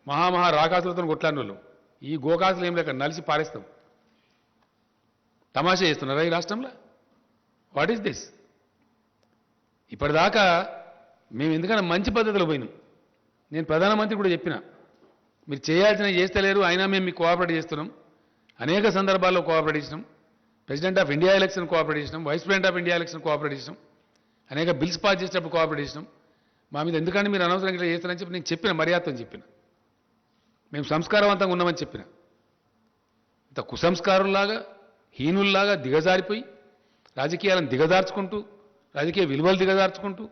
మహామహా రాకాసులతో కొట్లాడిన వాళ్ళం. ఈ గోకాసులు ఏం లేక నలిసి పారేస్తాం. తమాషా చేస్తున్నారా ఈ రాష్ట్రంలో? What is this? ఇప్పటిదాకా మేము ఎందుకంటే మంచి పద్ధతిలో పోయినాం. నేను ప్రధానమంత్రి కూడా చెప్పిన, మీరు చేయాల్సినవి చేస్తలేరు, అయినా మేము మీకు కోఆపరేట్ చేస్తున్నాం. అనేక సందర్భాల్లో కోఆపరేట్ చేసినాం. President of India election cooperate చేసినాం, Vice President of India election cooperate చేసినాం, అనేక బిల్స్ పాస్ చేసేటప్పుడు కోఆపరేట్ చేసినాం. మా మీద ఎందుకంటే మీరు అనవసరంగా ఇట్లా చేస్తారని చెప్పి నేను చెప్పిన, మర్యాదతో చెప్పిన. మేము సంస్కారవంతంగా ఉన్నామని చెప్పిన. ఇంత కుసంస్కారుల్లాగా, హీనుల్లాగా దిగజారిపోయి రాజకీయాలను దిగజార్చుకుంటూ, రాజకీయ విలువలు దిగజార్చుకుంటూ,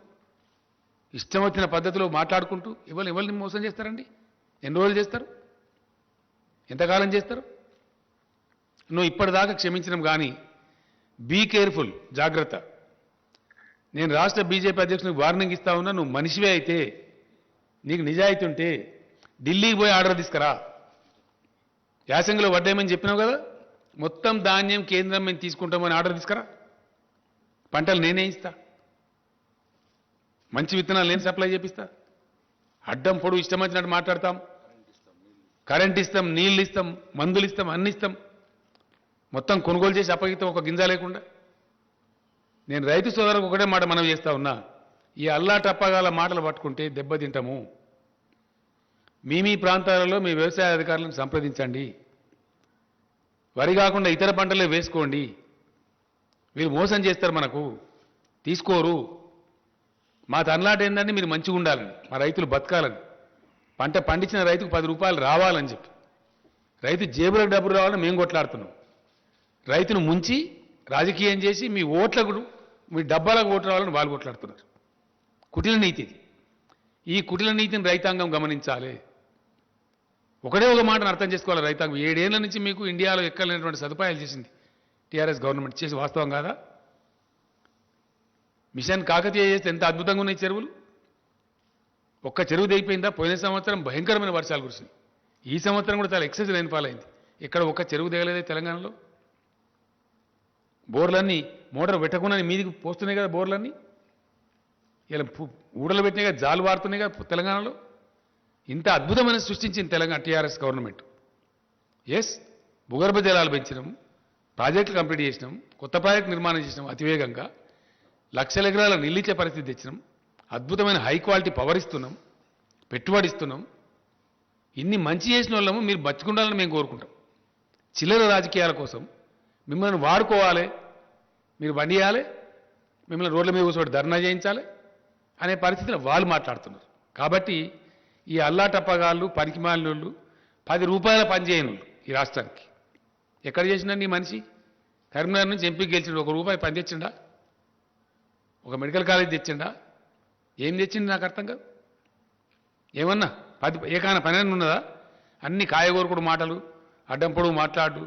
ఇష్టం వచ్చిన పద్ధతిలో మాట్లాడుకుంటూ ఎవరిని మోసం చేస్తారండి? ఎన్ని రోజులు చేస్తారు? ఎంతకాలం చేస్తారు? నువ్వు ఇప్పటిదాకా క్షమించడం కానీ బీ కేర్ఫుల్, జాగ్రత్త. నేను రాష్ట్ర బీజేపీ అధ్యక్షునికి వార్నింగ్ ఇస్తా ఉన్నా, నువ్వు మనిషివే అయితే, నీకు నిజాయితీ ఉంటే ఢిల్లీకి పోయి ఆర్డర్ తీసుకురా. యాసంగిలో వడ్డేమని చెప్పినావు కదా, మొత్తం ధాన్యం కేంద్రం మేము తీసుకుంటామని ఆర్డర్ తీసుకురా. పంటలు నేనే ఇస్తా, మంచి విత్తనాలు నేను సప్లై చేపిస్తా. అడ్డం పొడు ఇష్టం వచ్చినట్టు మాట్లాడతాం. కరెంట్ ఇస్తాం, నీళ్ళు ఇస్తాం, మందులు ఇస్తాం, అన్ని ఇస్తాం. మొత్తం కొనుగోలు చేసి అప్పగిస్తాం, ఒక గింజ లేకుండా. నేను రైతు సోదరులకు ఒకటే మాట మనం చేస్తా ఉన్నా, ఈ అల్లా టప్పగాల మాటలు పట్టుకుంటే దెబ్బతింటాము. మీ ప్రాంతాలలో మీ వ్యవసాయ అధికారులను సంప్రదించండి. వరి కాకుండా ఇతర పంటలే వేసుకోండి. వీళ్ళు మోసం చేస్తారు, మనకు తీసుకోరు. మా తనలాట ఏంటంటే మీరు మంచిగా ఉండాలని, మా రైతులు బతకాలని, పంట పండించిన రైతుకు 10 రూపాయలు రావాలని చెప్పి రైతు జేబులకు డబ్బులు రావాలని మేము కొట్లాడుతున్నాం. రైతును ముంచి రాజకీయం చేసి మీ ఓట్లకు మీ డబ్బాలకు ఓట్లు రావాలని వాళ్ళు కొట్లాడుతున్నారు. కుటిల నీతి ఇది. ఈ కుటిల నీతిని రైతాంగం గమనించాలి. ఒకటే ఒక మాటను అర్థం చేసుకోవాలి రైతాంగం. 7 ఏళ్ల నుంచి మీకు ఇండియాలో ఎక్కలేనటువంటి సదుపాయాలు చేసింది టీఆర్ఎస్ గవర్నమెంట్. చేసి వాస్తవం కాదా? మిషన్ కాకతీయ చేస్తే ఎంత అద్భుతంగా ఉన్నాయి చెరువులు. ఒక్క చెరువు దిగిపోయిందా? పోయిన సంవత్సరం భయంకరమైన వర్షాలు కురిసింది. ఈ సంవత్సరం కూడా చాలా ఎక్సెస్ రైన్ఫాల్ అయింది. ఇక్కడ ఒక్క చెరువు దిగలేదే తెలంగాణలో. బోర్లన్నీ మోటార్ పెట్టకుండా మీదికి పోస్తున్నాయి కదా బోర్లన్నీ. ఇలా ఊడలు పెట్టినాయి కదా, జాలు వారుతున్నాయి కదా తెలంగాణలో. ఇంత అద్భుతమైన సృష్టించింది తెలంగాణ టీఆర్ఎస్ గవర్నమెంట్. ఎస్, భూగర్భ జలాలు పెంచినాం, ప్రాజెక్టులు కంప్లీట్ చేసినాం, కొత్త ప్రాజెక్టు నిర్మాణం చేసినాం అతివేగంగా, లక్షల ఎకరాల నిలిచే పరిస్థితి తెచ్చినాం, అద్భుతమైన హై క్వాలిటీ పవర్ ఇస్తున్నాం, పెట్టుబడి ఇస్తున్నాం. ఇన్ని మంచి చేసిన వాళ్ళము మీరు బతుకుండాలని మేము కోరుకుంటాం. చిల్లర రాజకీయాల కోసం మిమ్మల్ని వాడుకోవాలి, మీరు బండియాలి, మిమ్మల్ని రోడ్ల మీద కూర్చోబెట్టి ధర్నా చేయించాలి అనే పరిస్థితిలో వాళ్ళు మాట్లాడుతున్నారు. కాబట్టి ఈ అల్లాటప్పగాళ్ళు పనికిమాలినోళ్ళు 10 రూపాయల పని చేయను ఈ రాష్ట్రానికి ఎక్కడ చేసిండండి ఈ మనిషి? కరీంనగర్ నుంచి ఎంపీకి గెలిచిండు, 1 రూపాయి పని తెచ్చిండా? ఒక మెడికల్ కాలేజ్ తెచ్చిండా? ఏం తెచ్చింది నాకు అర్థం కాదు. ఏమన్నా 10 ఏకాన పని ఉన్నదా? అన్ని కాయగూరకుడు మాటలు, అడ్డం పొడుగు మాట్లాడు.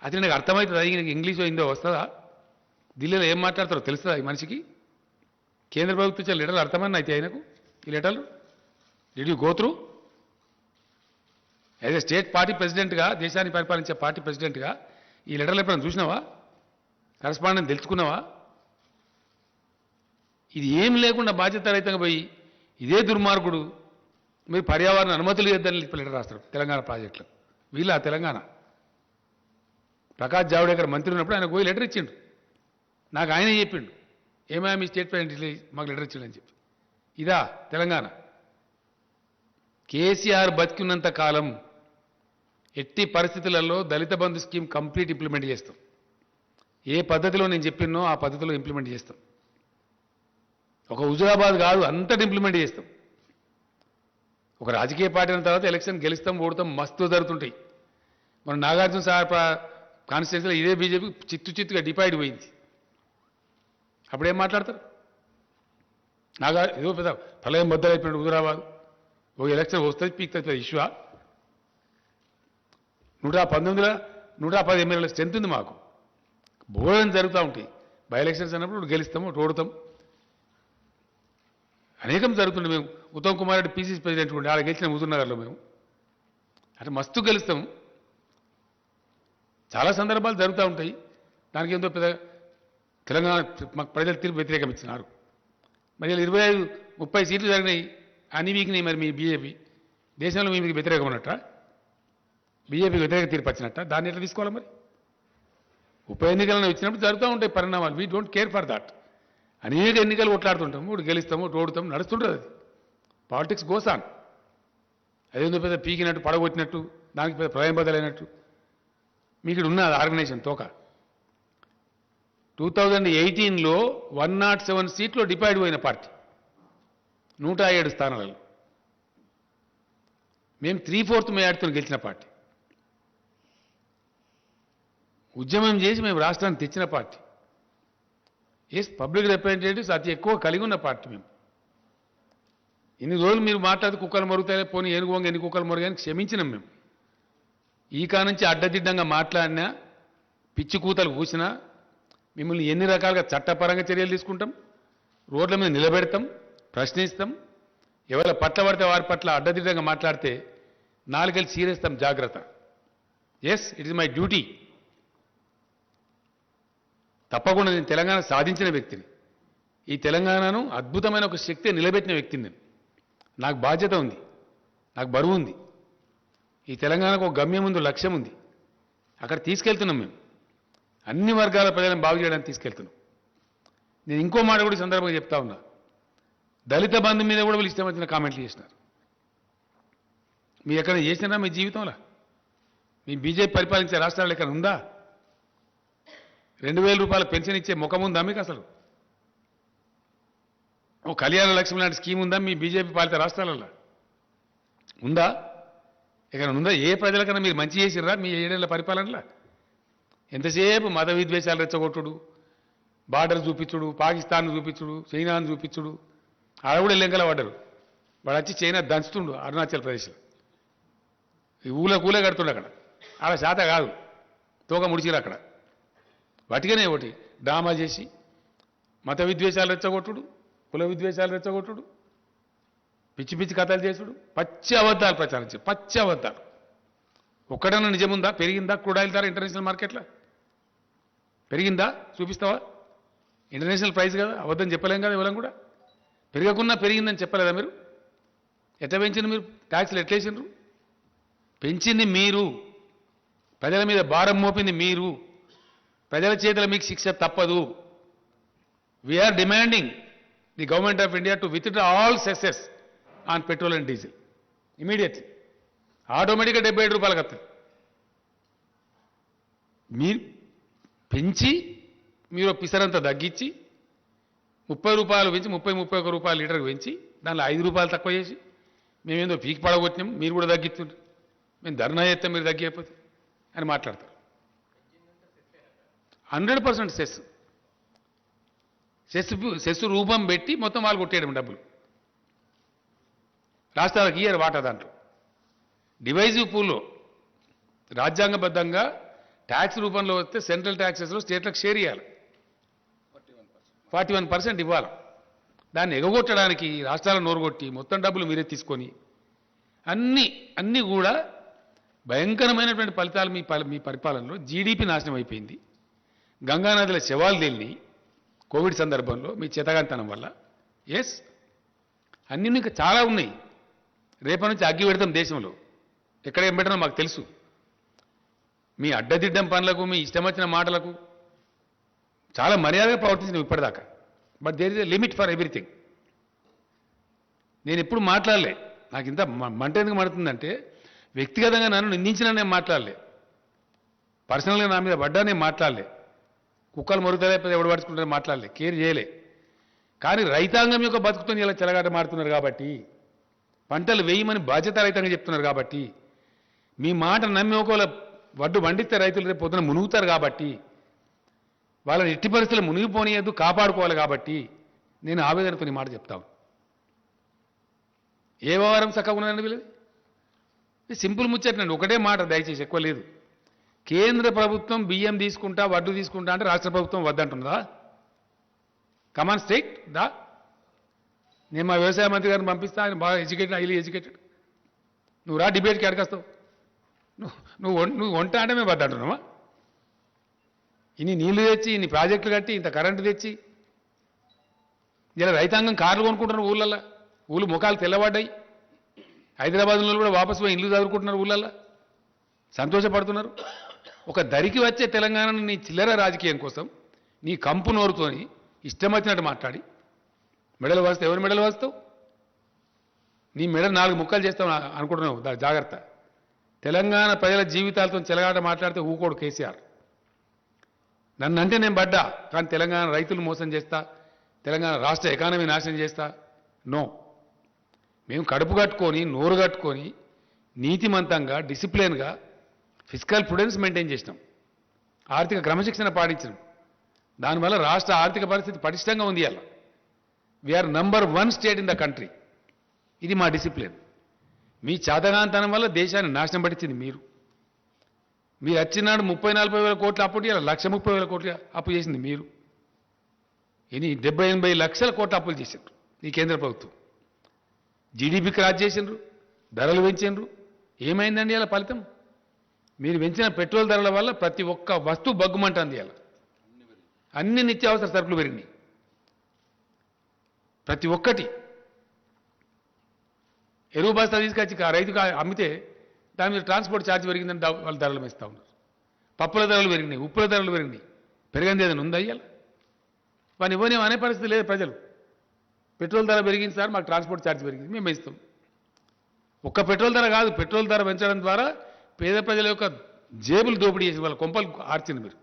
అది నాకు అర్థమవుతుంది. అది నాకు ఇంగ్లీష్ అయిందో వస్తుందా? ఢిల్లీలో ఏం మాట్లాడతారో తెలుస్తుందా ఈ మనిషికి? కేంద్ర ప్రభుత్వం ఇచ్చే లెటర్లు అర్థమని అయితే ఆయనకు ఈ లెటర్లు did you go through? As a state party ప్రెసిడెంట్గా, దేశాన్ని పరిపాలించే పార్టీ ప్రెసిడెంట్గా ఈ లెటర్లు ఎప్పుడైనా చూసినావా? కరస్పాండెంట్ తెలుసుకున్నావా? ఇది ఏం లేకుండా బాధ్యత రహితంగా పోయి ఇదే దుర్మార్గుడు మీరు పర్యావరణ అనుమతులు ఇద్దని లెటర్ రాస్తారు తెలంగాణ ప్రాజెక్టులు. వీళ్ళ తెలంగాణ ప్రకాష్ జావడేకర్ మంత్రి ఉన్నప్పుడు ఆయన పోయి లెటర్ ఇచ్చిండు. నాకు ఆయన చెప్పిండు, ఏమైనా మీ స్టేట్ ప్రెసిడెంట్ మాకు లెటర్ ఇచ్చిండు అని చెప్పి. ఇదా తెలంగాణ? కేసీఆర్ బతికున్నంత కాలం ఎట్టి పరిస్థితులలో దళిత బంధు స్కీమ్ కంప్లీట్ ఇంప్లిమెంట్ చేస్తాం. ఏ పద్ధతిలో నేను చెప్పినో ఆ పద్ధతిలో ఇంప్లిమెంట్ చేస్తాం. ఒక హుజురాబాద్ కాదు, అంతటి ఇంప్లిమెంట్ చేస్తాం. ఒక రాజకీయ పార్టీ అయిన తర్వాత ఎలక్షన్ గెలుస్తాం, ఓడతాం, మస్తు జరుగుతుంటాయి. మన నాగార్జున సార్ కాన్స్టిట్యూన్సీలో ఇదే బీజేపీ చిత్తుగా డిపైడ్ పోయింది. అప్పుడేం మాట్లాడతారు? ఏదో పెద్ద ప్రళయం బద్దలైపోయినాడు హుజురాబాద్, ఓ ఎలక్షన్ వస్తుంది పీక్తుంది ఇష్యూ. 119లో 110 ఎమ్మెల్యేల స్ట్రెంత్ ఉంది మాకు. బోధన జరుగుతూ ఉంటాయి. బై ఎలక్షన్స్ అన్నప్పుడు గెలుస్తాము, ఓడతాం, అనేకం జరుగుతుండే. మేము ఉత్తమ్ కుమార్ రెడ్డి పీసీసీ ప్రెసిడెంట్ ఉండే, ఆడ గెలిచిన హుజూర్నగర్లో మేము అంటే మస్తు గెలుస్తాం. చాలా సందర్భాలు జరుగుతూ ఉంటాయి. దానికి ఎంతో పెద్ద తెలంగాణ మాకు ప్రజలు తీర్పు వ్యతిరేకం ఇచ్చినారు. మరి 25-30 సీట్లు జరిగినాయి, అన్ని వీక్నాయి. మరి మీ బీజేపీ దేశంలో మీకు వ్యతిరేకం ఉన్నట్ట, బీజేపీకి వ్యతిరేక తీర్పు వచ్చినట్ట, దాన్ని ఎట్లా తీసుకోవాలి? మరి ఉప ఎన్నికలను ఇచ్చినప్పుడు జరుగుతూ ఉంటాయి పరిణామాలు. We don't care for that. అనేక ఎన్నికలు కొట్లాడుతుంటాము, ఇప్పుడు గెలుస్తాము, ఓడుతాము, నడుస్తుంటుంది. అది పాలిటిక్స్ గోస్ ఆన్. అదేందో పెద్ద పీకినట్టు, పడగొట్టినట్టు, దానికి పెద్ద ప్రళయం బదలైనట్టు మీకు ఇక్కడ ఉన్న ఆర్గనైజేషన్ తోక. 2018లో 107 సీట్లో డిపైడ్ పోయిన పార్టీ 107 స్థానాలలో. మేము 3/4 మెజార్టీతో గెలిచిన పార్టీ. ఉద్యమం చేసి మేము రాష్ట్రాన్ని తెచ్చిన పార్టీ. ఎస్, పబ్లిక్ రిప్రజెంటేటివ్స్ అతి ఎక్కువ కలిగి ఉన్న పార్టీ మేము. ఇన్ని రోజులు మీరు మాట్లాడితే కుక్కలు మరుగుతాయి, పోనీ ఏనుగు వంగ ఎన్ని కుక్కలు మరుగాయని క్షమించినాం మేము. ఈ కానుంచి అడ్డదిడ్డంగా మాట్లాడినా, పిచ్చి కూతలు కూసినా మిమ్మల్ని ఎన్ని రకాలుగా చట్టపరంగా చర్యలు తీసుకుంటాం, రోడ్ల మీద నిలబెడతాం, ప్రశ్నిస్తాం. ఎవరి పట్ల పడితే వారి పట్ల అడ్డదిడ్డంగా మాట్లాడితే నాలుగేళ్ళు సీరేస్తాం, జాగ్రత్త. Yes, it is my duty. తప్పకుండా నేను తెలంగాణ సాధించిన వ్యక్తిని, ఈ తెలంగాణను అద్భుతమైన ఒక శక్తి నిలబెట్టిన వ్యక్తిని నేను. నాకు బాధ్యత ఉంది, నాకు బరువు ఉంది. ఈ తెలంగాణకు ఒక గమ్యం ఉంది, లక్ష్యం ఉంది. అక్కడ తీసుకెళ్తున్నాం మేము. అన్ని వర్గాల ప్రజలను బాగు చేయడానికి తీసుకెళ్తున్నాం. నేను ఇంకో మాట కూడా ఈ సందర్భంగా చెప్తా ఉన్నా. దళిత బంధు మీద కూడా వీళ్ళు ఇష్టం వచ్చిన కామెంట్లు చేసినారు. మీరు ఎక్కడ చేసినారా మీ జీవితంలో? మీ బీజేపీ పరిపాలించే రాష్ట్రాలు ఎక్కడ ఉందా? 2000 రూపాయల పెన్షన్ ఇచ్చే ముఖం ఉందా మీకు అసలు? ఓ కళ్యాణ లక్ష్మి లాంటి స్కీమ్ ఉందా మీ బీజేపీ పాలిత రాష్ట్రాలలో? ఉందా? ఇక్కడ ఉందా? ఏ ప్రజలకన్నా మీరు మంచి చేసిర్రా మీ 7 ఏళ్ల పరిపాలనలో? ఎంతసేపు మత విద్వేషాలు రెచ్చగొట్టుడు, బార్డర్ చూపించుడు, పాకిస్తాన్ చూపించుడు, చైనాను చూపించుడు. ఆడ కూడా లెంకల పడ్డారు. వాడు వచ్చి చైనా దంచుతుండు అరుణాచల్ ప్రదేశ్లో. ఈ ఊళ్ళ కడుతుండు అక్కడ. ఆడ శాత కాదు, తోక ముడిచిరు అక్కడ. వాటికనే ఒకటి డ్రామా చేసి మత విద్వేషాలు రెచ్చగొట్టుడు, కుల విద్వేషాలు రెచ్చగొట్టుడు, పిచ్చి పిచ్చి కథలు చేసుడు, పచ్చి అబద్ధాలు ప్రచారం చేసి పచ్చి అబద్ధాలు. ఒక్కడన్నా నిజముందా? పెరిగిందా క్రూడ్ ఆయిల్ ధర ఇంటర్నేషనల్ మార్కెట్లో? పెరిగిందా? చూపిస్తావా? ఇంటర్నేషనల్ ప్రైస్ కదా, అబద్ధం చెప్పలేం కదా ఇవ్వలేం కూడా. పెరగకున్నా పెరిగిందని చెప్పలేదా మీరు? ఎట్లా పెంచింది మీరు? ట్యాక్స్లు ఎట్లేసిండ్రు? పెంచింది మీరు, ప్రజల మీద భారం మోపింది మీరు, ప్రజల చేతుల మీకు శిక్ష తప్పదు. We are demanding the government of India to withdraw all cesses on petrol and diesel immediately. ఆటోమేటిక్గా 77 రూపాయలకు వస్తుంది. మీరు పెంచి మీరు పిసరంతా తగ్గించి 30 రూపాయలు పెంచి 31 రూపాయలు లీటర్కి పెంచి దానిలో 5 రూపాయలు తక్కువ చేసి మేమేందో పీకి పడగొట్టినాం, మీరు కూడా తగ్గిస్తుంటారు, మేము ధర్నా చేస్తాం మీరు తగ్గిపోతే అని మాట్లాడతారు. 100% సెస్ రూపం పెట్టి మొత్తం వాళ్ళు కొట్టేయడం డబ్బులు. రాష్ట్రాలకు ఇయ్యారు వాటా. దాంట్లో డివైజివ్ పూల్లో రాజ్యాంగబద్ధంగా ట్యాక్స్ రూపంలో వస్తే సెంట్రల్ ట్యాక్సెస్లో స్టేట్లకు షేర్ ఇవ్వాలి, 41% ఇవ్వాలి. దాన్ని ఎగగొట్టడానికి రాష్ట్రాలను నోరుగొట్టి మొత్తం డబ్బులు మీరే తీసుకొని అన్నీ కూడా భయంకరమైనటువంటి ఫలితాలు మీ పరిపాలనలో. జీడీపీ నాశనం అయిపోయింది, గంగానదిల శవాలు తేలిని కోవిడ్ సందర్భంలో మీ చేతగాంతనం వల్ల. ఎస్, అన్నీ ఇంకా చాలా ఉన్నాయి. రేపటి నుంచి అగ్గి పెడతాం దేశంలో, ఎక్కడ ఏం పెట్టడం మాకు తెలుసు. మీ అడ్డదిడ్డం పనులకు, మీ ఇష్టం వచ్చిన మాటలకు చాలా మర్యాదగా ప్రవర్తించినాం ఇప్పటిదాకా. But there is a limit for everything. నేను ఎప్పుడు మాట్లాడలే, నాకు ఇంత మంట ఎందుకు మండుతుందంటే వ్యక్తిగతంగా నన్ను నిందించినా నేను మాట్లాడలే, పర్సనల్గా నా మీద పడ్డా నేను మాట్లాడలే, కుక్కలు మరుగుతలేకపోతే ఎవడు పడుచుకుంటారో మాట్లాడలే, కేర్ చేయలే. కానీ రైతాంగం యొక్క బతుకుతో ఇలా చెలగాట మారుతున్నారు కాబట్టి, పంటలు వేయమని బాధ్యత రైతంగా చెప్తున్నారు కాబట్టి, మీ మాట నమ్మి ఒకవేళ వడ్డు పండిస్తే రైతులు రేపు పొద్దున మునుగుతారు కాబట్టి, వాళ్ళని ఎట్టి పరిస్థితులు మునిగిపోనియద్దు, కాపాడుకోవాలి కాబట్టి నేను ఆవేదనతో ఈ మాట చెప్తాను. ఏ వ్యవహారం చక్కగా ఉన్నదండి వీళ్ళది? సింపుల్ ముచ్చటండి, ఒకటే మాట దయచేసి, ఎక్కువ లేదు. కేంద్ర ప్రభుత్వం బియ్యం తీసుకుంటా, వడ్డు తీసుకుంటా అంటే రాష్ట్ర ప్రభుత్వం వద్దంటున్నదా? కమాన్ స్టేట్ దా. నేను మా వ్యవసాయ మంత్రి గారిని పంపిస్తా, ఆయన బాగా ఎడ్యుకేటెడ్, హైలీ ఎడ్యుకేటెడ్. నువ్వు రా డిబేట్కి అడగస్తావు. నువ్వు వంట అంటే మేము వద్దంటున్నావా? ఇన్ని నీళ్లు తెచ్చి, ఇన్ని ప్రాజెక్టులు కట్టి, ఇంత కరెంటు తెచ్చి ఇలా రైతాంగం కార్లు కొనుక్కుంటున్నారు ఊళ్ళల్లో. ఊళ్ళు ముఖాలు తెల్లబడ్డాయి. హైదరాబాద్లో కూడా వాపసు పోయి ఇల్లు చదువుకుంటున్నారు ఊళ్ళల్లో, సంతోషపడుతున్నారు. ఒక దరికి వచ్చే తెలంగాణను నీ చిల్లర రాజకీయం కోసం నీ కంపు నోరుతోని ఇష్టం వచ్చినట్టు మాట్లాడి మెడలు వస్తావు. ఎవరి మెడలు వస్తావు? నీ మెడ 4 ముక్కలు చేస్తావు అనుకుంటున్నావు, జాగ్రత్త. తెలంగాణ ప్రజల జీవితాలతో చెలగాట మాట్లాడితే ఊకోడు కేసీఆర్. నన్నంటే నేను పడ్డా, కానీ తెలంగాణ రైతులు మోసం చేస్తా, తెలంగాణ రాష్ట్ర ఎకానమీ నాశనం చేస్తా, నో. మేము కడుపు కట్టుకొని, నోరు కట్టుకొని, నీతిమంతంగా, డిసిప్లిన్గా ఫిజికల్ ప్రుడెన్స్ మెయింటైన్ చేసినాం, ఆర్థిక క్రమశిక్షణ పాటించినాం. దానివల్ల రాష్ట్ర ఆర్థిక పరిస్థితి పటిష్టంగా ఉంది. అలా we are number 1 state in the country. ఇది మా డిసిప్లిన్. మీ చేతగాంతనం వల్ల దేశాన్ని నాశనం పట్టించింది మీరు. మీరు వచ్చినాడు 30-40 వేల కోట్ల అప్పు, ఇలా 1,30,000 కోట్ల అప్పు చేసింది మీరు. ఇది 70-80 లక్షల కోట్ల అప్పులు చేసిండ్రు ఈ కేంద్ర ప్రభుత్వం. జీడీపీ క్రాస్ చేసిండ్రు, ధరలు పెంచిండ్రు. ఏమైందండి ఇలా ఫలితం? మీరు పెంచిన పెట్రోల్ ధరల వల్ల ప్రతి ఒక్క వస్తువు బగ్గుమంటుంది. ఇలా అన్ని నిత్యావసర సరుకులు పెరిగినాయి, ప్రతి ఒక్కటి. ఎరువు బస్తా తీసుకొచ్చి రైతుకు అమ్మితే దాని మీద ట్రాన్స్పోర్ట్ ఛార్జ్ పెరిగిందని వాళ్ళు ధరలు పెంచుతూ ఉన్నారు. పప్పుల ధరలు పెరిగినాయి, ఉప్పుల ధరలు పెరిగినాయి. పెరగంది ఏదైనా ఉందా ఇవాళ? వాని ఇవ్వని అనే పరిస్థితి లేదు ప్రజలు. పెట్రోల్ ధర పెరిగింది సార్, మాకు ట్రాన్స్పోర్ట్ ఛార్జ్ పెరిగింది, మేము పెంచుతాం. ఒక్క పెట్రోల్ ధర కాదు, పెట్రోల్ ధర పెంచడం ద్వారా పేద ప్రజల యొక్క జేబులు దోపిడీ చేసి వాళ్ళ కొంపలు ఆర్చింది మీరు.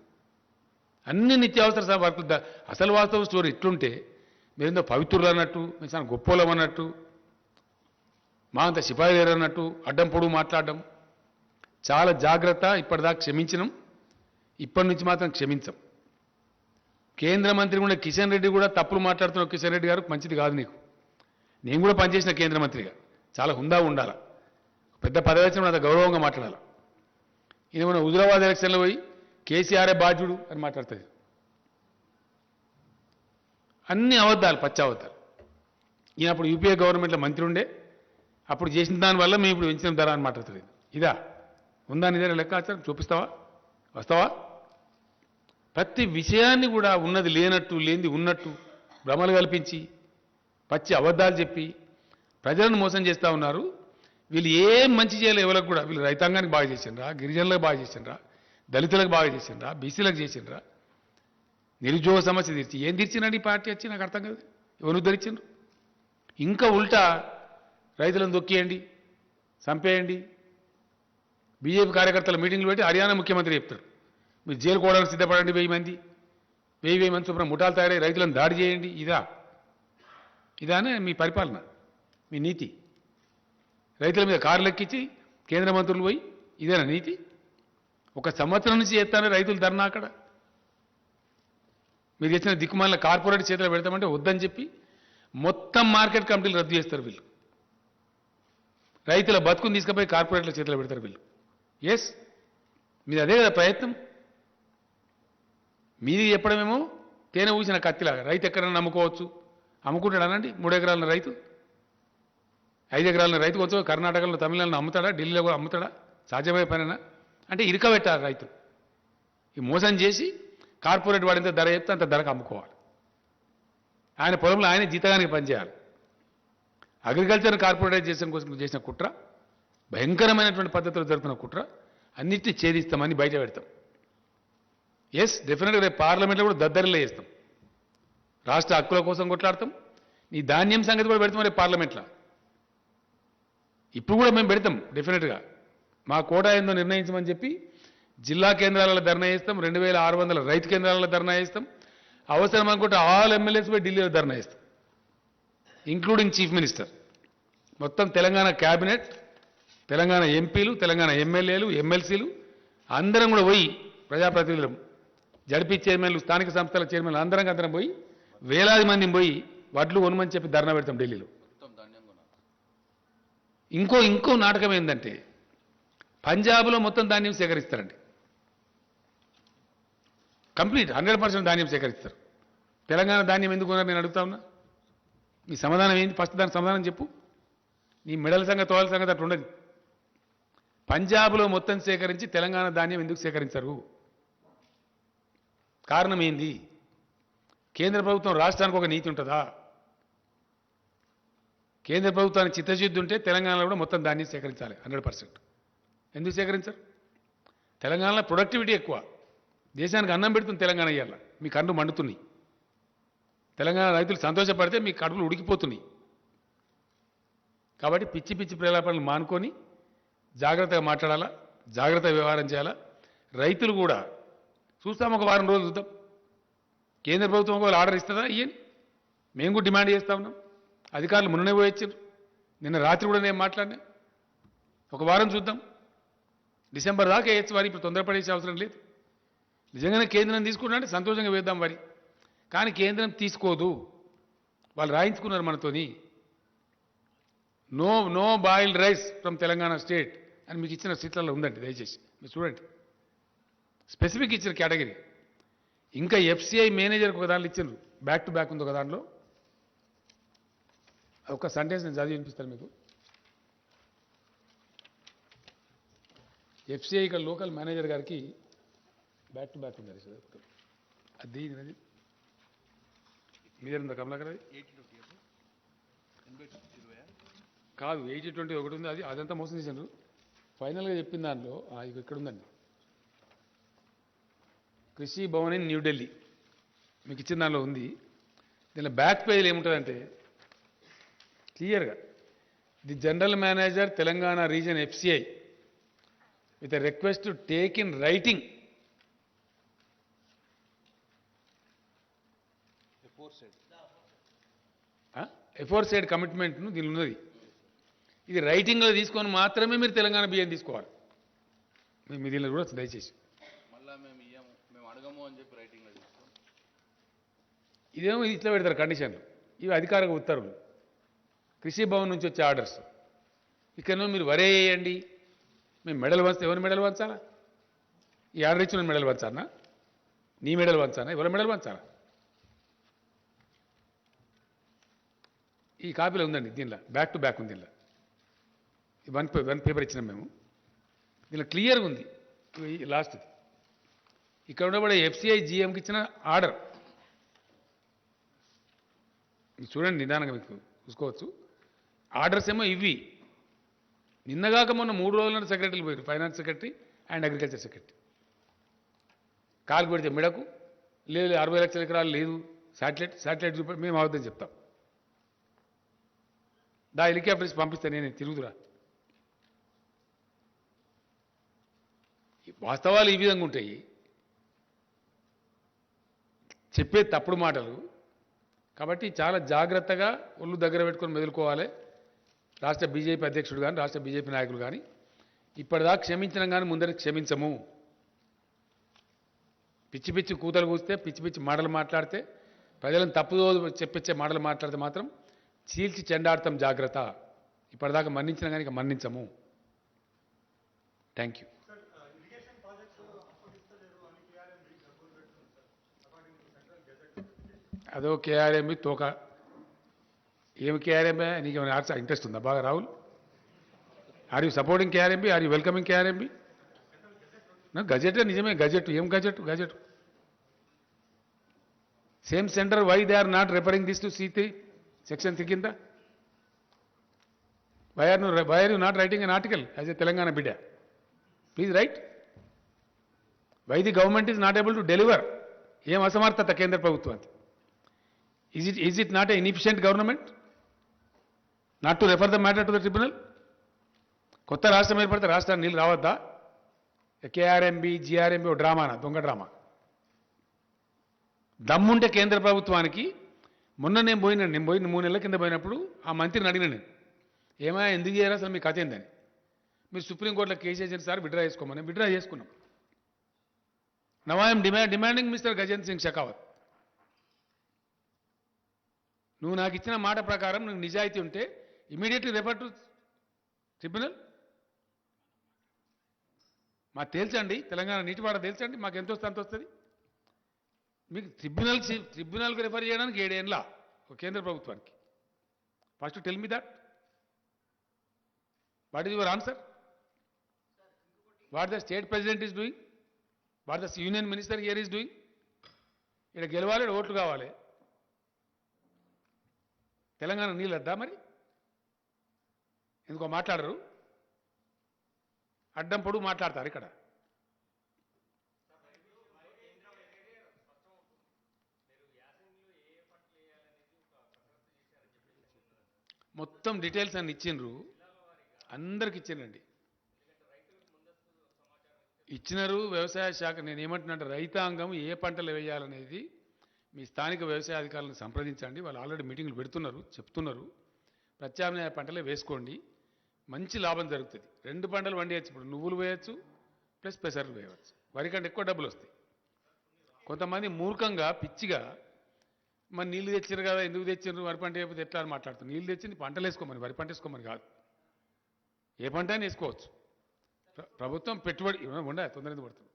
అన్ని నిత్యావసర వర్కులు. అసలు వాస్తవ స్టోరీ ఇట్లుంటే మీరేందో పవిత్రులు అన్నట్టు, మీరు చాలా గొప్పోలం అన్నట్టు, మా అంత సిపాయి లేరు అన్నట్టు అడ్డం పొడుగు మాట్లాడడం చాలా జాగ్రత్త. ఇప్పటిదాకా క్షమించినాం, ఇప్పటి నుంచి మాత్రం క్షమించం. కేంద్ర మంత్రి కూడా కిషన్ రెడ్డి కూడా తప్పులు మాట్లాడుతున్న కిషన్ రెడ్డి గారు మంచిది కాదు నీకు. నేను కూడా పనిచేసిన కేంద్ర మంత్రిగా చాలా హుందా ఉండాలి, పెద్ద పదవి వచ్చిన అంత గౌరవంగా మాట్లాడాలి. ఈయన మన హుజురాబాద్ ఎలక్షన్లో పోయి కేసీఆర్ఏ బాధ్యుడు అని మాట్లాడుతుంది. అన్ని అబద్ధాలు, పచ్చి అబద్ధాలు. ఈయన అప్పుడు యూపీఏ గవర్నమెంట్లో మంత్రి ఉండే, అప్పుడు చేసిన దానివల్ల మేము ఇప్పుడు పెంచిన ధర అని మాట్లాడుతుంది. ఇదా ఉందా నీ దగ్గర లెక్కాచారం? చూపిస్తావా? వస్తావా? ప్రతి విషయాన్ని కూడా ఉన్నది లేనట్టు, లేనిది ఉన్నట్టు భ్రమలు కల్పించి పచ్చి అబద్ధాలు చెప్పి ప్రజలను మోసం చేస్తూ ఉన్నారు. వీళ్ళు ఏం మంచి చేయలేదు ఎవరికి కూడా. వీళ్ళు రైతాంగానికి బాగా చేసిండ్రా, గిరిజనులకు బాగా చేసిండ్రా, దళితులకు బాగా చేసిండ్రా, బీసీలకు చేసిండ్రా, నిరుద్యోగ సమస్య తీర్చి ఏం తీర్చినండి ఈ పార్టీ వచ్చి? నాకు అర్థం కాదు. ఎవరు ఉద్ధరించిండ్రు? ఇంకా ఉల్టా రైతులను దొక్కేయండి, చంపేయండి. బీజేపీ కార్యకర్తల మీటింగ్లు పెట్టి హర్యానా ముఖ్యమంత్రి చెప్తారు, మీరు జైలుకోవడానికి సిద్ధపడండి, 1000 మంది 1000 మంది చొప్పున ముఠాలు తయారై రైతులను దాడి చేయండి. ఇదానే మీ పరిపాలన, మీ నీతి? రైతుల మీద కార్లు ఎక్కించి కేంద్ర మంత్రులు పోయి ఇదేనా నీతి? 1 సంవత్సరం నుంచి చేస్తానే రైతులు ధర్నా అక్కడ. మీరు చేసిన దిక్కుమాలిన కార్పొరేట్ చేతిలో పెడతామంటే వద్దని చెప్పి మొత్తం మార్కెట్ కమిటీలు రద్దు చేస్తారు వీళ్ళు. రైతుల బతుకుని తీసుకుపోయి కార్పొరేట్ల చేతిలో పెడతారు వీళ్ళు. ఎస్, మీది అదే కదా ప్రయత్నం. మీది చెప్పడమేమో తేనె ఊసిన కత్తిలాగా. రైతు ఎక్కడైనా నమ్ముకోవచ్చు, అమ్ముకుంటాడు అనండి. 3 ఎకరాల రైతు, 5 ఎకరాల రైతు కొంచెం కర్ణాటకలో, తమిళనాడులో అమ్ముతాడా, ఢిల్లీలో కూడా అమ్ముతాడా? సాధ్యమయ్యే పనేనా? అంటే ఇరకబెట్టాలి రైతు. ఈ మోసం చేసి కార్పొరేట్ వాడింత ధర చెప్తే అంత ధరకు అమ్ముకోవాలి. ఆయన పొలంలో ఆయన జీతగానికి పనిచేయాలి. అగ్రికల్చర్ కార్పొరేటైజేషన్ కోసం చేసిన కుట్ర, భయంకరమైనటువంటి పద్ధతిలో జరుగుతున్న కుట్ర, అన్నిటినీ ఛేదిస్తామని బయట పెడతాం. ఎస్, డెఫినెట్గా రేపు పార్లమెంట్లో కూడా దద్దరిలో చేస్తాం. రాష్ట్ర హక్కుల కోసం కొట్లాడతాం. నీ ధాన్యం సంగతి కూడా పెడతాం రేపు పార్లమెంట్లో. ఇప్పుడు కూడా మేము పెడతాం డెఫినెట్గా. మా కోటా ఏందో నిర్ణయించమని చెప్పి జిల్లా కేంద్రాలలో ధర్నా చేస్తాం. 2600 రైతు కేంద్రాలలో ధర్నా చేస్తాం. అవసరం అనుకుంటే ఆల్ ఎమ్మెల్యేస్ పోయి ఢిల్లీలో ధర్నా చేస్తాం, ఇంక్లూడింగ్ చీఫ్ మినిస్టర్. మొత్తం తెలంగాణ క్యాబినెట్, తెలంగాణ ఎంపీలు, తెలంగాణ ఎమ్మెల్యేలు, ఎమ్మెల్సీలు అందరం కూడా పోయి, ప్రజాప్రతినిధులు, జడ్పీ చైర్మన్లు, స్థానిక సంస్థల చైర్మన్లు అందరం పోయి వేలాది మందిని పోయి వడ్లు కొనమని చెప్పి ధర్నా పెడతాం ఢిల్లీలో. ఇంకో నాటకం ఏంటంటే పంజాబ్లో మొత్తం ధాన్యం సేకరిస్తారండి. కంప్లీట్ 100% ధాన్యం సేకరిస్తారు. తెలంగాణ ధాన్యం ఎందుకు కొన్నారు నేను అడుగుతా ఉన్నా. మీ సమాధానం ఏంటి? ఫస్ట్ దానికి సమాధానం చెప్పు. నీ మెడల సంగతి, తోల సంగతి అట్లా ఉండదు. పంజాబ్లో మొత్తం సేకరించి తెలంగాణ ధాన్యం ఎందుకు సేకరించరు? కారణం ఏంది? కేంద్ర ప్రభుత్వం రాష్ట్రానికి ఒక నీతి ఉంటుందా? కేంద్ర ప్రభుత్వానికి చిత్తశుద్ధి ఉంటే తెలంగాణలో కూడా మొత్తం ధాన్యం సేకరించాలి 100%. ఎందుకు సేకరించరు? తెలంగాణలో ప్రొడక్టివిటీ ఎక్కువ, దేశానికి అన్నం పెడుతుంది తెలంగాణ. ఇయ్యాల మీ కళ్ళు మండుతున్నాయి. తెలంగాణ రైతులు సంతోషపడితే మీ కడుపులు ఉడికిపోతున్నాయి. కాబట్టి పిచ్చి పిచ్చి ప్రేలాపనలు మానుకొని జాగ్రత్తగా మాట్లాడాలా, జాగ్రత్తగా వ్యవహారం చేయాలా. రైతులు కూడా చూస్తాం, ఒక వారం రోజులు చూద్దాం. కేంద్ర ప్రభుత్వం ఒకవేళ ఆర్డర్ ఇస్తుందా ఇయ్యని మేము కూడా డిమాండ్ చేస్తూ ఉన్నాం. అధికారులు మొన్ననే పోయొచ్చారు, నిన్న రాత్రి కూడా నేను మాట్లాడినా. ఒక వారం చూద్దాం, డిసెంబర్ దాకా వేయచ్చు వారి. ఇప్పుడు తొందరపడేసే అవసరం లేదు. నిజంగానే కేంద్రం తీసుకున్నారంటే సంతోషంగా వేద్దాం వారి. కానీ కేంద్రం తీసుకోదు. వాళ్ళు రాయించుకున్నారు మనతోని. No boiled rice from Telangana state అని మీకు ఇచ్చిన సీట్లలో ఉందండి, దయచేసి మీరు చూడండి. స్పెసిఫిక్ ఇచ్చిన కేటగిరీ. ఇంకా ఎఫ్సిఐ మేనేజర్కి ఒక దాంట్లో ఇచ్చిండ్రు, బ్యాక్ టు బ్యాక్ ఉంది ఒక దాంట్లో. ఒక సెంటెన్స్ నేను చదివి వినిపిస్తాను మీకు. ఎఫ్సిఐ ఇక్కడ లోకల్ మేనేజర్ గారికి బ్యాక్ టు బ్యాక్ ఉంది. అది మీదేందా కమలాకర్? అది కాదు, 80-20 ఒకటి ఉంది. అదంతా మోసం చేశారు. ఫైనల్గా చెప్పిన దాంట్లో ఇక్కడ ఉందండి, కృషి భవన్ ఇన్ న్యూఢిల్లీ మీకు ఇచ్చిన దానిలో ఉంది. దీనిలో బ్యాక్ పేజీలు ఏముంటుందంటే క్లియర్గా, the general manager Telangana region FCI with a request to take in writing aforesaid కమిట్మెంట్ను దీనిలో ఉన్నది. ఇది రైటింగ్లో తీసుకొని మాత్రమే మీరు తెలంగాణ బియ్యం తీసుకోవాలి. మీ దీనిలో కూడా దయచేసి మళ్ళా మేము ఇయ్యము మేము అడగము అని చెప్పి రైటింగ్లో చెప్తాం. ఇదేమో ఇట్లా పెడతారు కండిషన్లు. ఇవి అధికారిక ఉత్తర్వులు, కృషి భవన్ నుంచి వచ్చే ఆర్డర్స్. ఇక్కడనో మీరు వరే వేయండి, మేము మెడల్ వంచితే ఎవరి మెడల్ వంచాలా? ఈ ఆర్డర్ ఇచ్చిన మెడల్ వంచానా? నీ మెడల్ వంచానా? ఎవరి మెడల్ వంచాలా? ఈ కాపీలో ఉందండి, దీనిలో బ్యాక్ టు బ్యాక్ ఉంది. దీనిలో వన్ పేపర్ ఇచ్చినాం మేము. దీనిలో క్లియర్గా ఉంది లాస్ట్ది. ఇక్కడ ఉండబడే ఎఫ్సిఐ జిఎంకి ఇచ్చిన ఆర్డర్ చూడండి, నిదానంగా మీకు చూసుకోవచ్చు. ఆర్డర్స్ ఏమో ఇవి. నిన్నగాక మొన్న 3 రోజుల సెక్రటరీలు పోయారు, finance secretary and agriculture secretary. కాలు పెడితే మెడకు లేదు, 60 లక్షల ఎకరాలు లేదు, శాటిలైట్ చూపి మేము అవద్దని చెప్తాం. హెలికాప్టర్స్ పంపిస్తే నేను తిరుగుతురా. వాస్తవాలు ఈ విధంగా ఉంటాయి, చెప్పే తప్పుడు మాటలు. కాబట్టి చాలా జాగ్రత్తగా ఒళ్ళు దగ్గర పెట్టుకొని మెదులుకోవాలి. రాష్ట్ర బీజేపీ అధ్యక్షుడు కానీ, రాష్ట్ర బీజేపీ నాయకులు కానీ ఇప్పటిదాకా క్షమించడం కానీ ముందరికి క్షమించము. పిచ్చి పిచ్చి కూతలు కూస్తే, పిచ్చి పిచ్చి మాటలు మాట్లాడితే, ప్రజలను తప్పుదో చెప్పించే మాటలు మాట్లాడితే మాత్రం చీల్చి చెండాడతాం. జాగ్రత్త. ఇప్పటిదాకా మన్నించిన కానీ ఇక మన్నించము. Thank you. అదో కేఆర్ఎంబి తోక. ఏమి కేఆర్ఎంబి? నీకు ఏమైనా ఇంట్రెస్ట్ ఉందా బాగా Rahul? Are you supporting KRMB? Are you welcoming KRMB? Gazette నిజమే, గజెట్. ఏం gazette? Same centre, why they are not referring this to C3 section 3 కింద? Why are you not writing an article as a Telangana బిడ్డ? Please write. Why the government is not able to deliver? ఏం అసమర్థత కేంద్ర ప్రభుత్వానికి? Is it not an inefficient government not to refer the matter to the tribunal? కొత్త రాష్ట్రం ఏర్పడితే రాష్ట్రానికి నీళ్ళు రావద్దా? కేఆర్ఎంబి జిఆర్ఎంబి ఓ డ్రామానా, దొంగ డ్రామా. దమ్ముంటే కేంద్ర ప్రభుత్వానికి. మొన్న నేను పోయిన 3 నెలల కింద పోయినప్పుడు ఆ మంత్రిని అడిగిన నేను, ఏమైనా ఎందుకు చేయరా అసలు మీ కథ ఏందని? మీరు సుప్రీంకోర్టులో కేసు వేసిన సార్ విడ్రా చేసుకోమని. విడ్రా చేసుకున్నాం. Now I'm demanding mister Gajendra Singh Shekhawat, నువ్వు నాకు ఇచ్చిన మాట ప్రకారం నువ్వు నిజాయితీ ఉంటే ఇమీడియట్లీ రెఫర్ టు ట్రిబ్యునల్. మాకు తేల్చండి, తెలంగాణ నీటివాడ తేల్చండి, మాకు ఎంత వస్తే అంత వస్తుంది. మీకు ట్రిబ్యునల్కి రెఫర్ చేయడానికి 7 ఏళ్ళ కేంద్ర ప్రభుత్వానికి. First tell me that. What is your answer? What the state president is doing? What the union minister here is doing? ఇక్కడ గెలవాలి, ఓట్లు కావాలి. తెలంగాణ నీళ్ళు వద్దా మరి? ఎందుకో మాట్లాడరు, అడ్డం పొడుగు మాట్లాడతారు. ఇక్కడ మొత్తం డీటెయిల్స్ అన్ని ఇచ్చిండ్రు, అందరికి ఇచ్చిండండి. ఇచ్చినారు వ్యవసాయ శాఖ. నేను ఏమంటున్నా, రైతాంగం ఏ పంటలు వేయాలనేది మీ స్థానిక వ్యవసాయ అధికారులను సంప్రదించండి. వాళ్ళు ఆల్రెడీ మీటింగ్లు పెడుతున్నారు, చెప్తున్నారు. ప్రత్యామ్నాయ పంటలే వేసుకోండి, మంచి లాభం జరుగుతుంది. 2 పంటలు వండేయచ్చు. ఇప్పుడు నువ్వులు వేయచ్చు ప్లస్ పెసర్లు వేయవచ్చు. వరి కంటే ఎక్కువ డబ్బులు వస్తాయి. కొంతమంది మూర్ఖంగా పిచ్చిగా మరి నీళ్ళు తెచ్చారు కదా, ఎందుకు తెచ్చారు, వరి పంట అయిపోతే ఎట్లా అని మాట్లాడుతున్నారు. నీళ్ళు తెచ్చింది పంటలు వేసుకోమని, వరి పంట వేసుకోమని కాదు. ఏ పంట అయినా వేసుకోవచ్చు. ప్రభుత్వం పెట్టుబడి ఉండే తొందర పడుతుంది.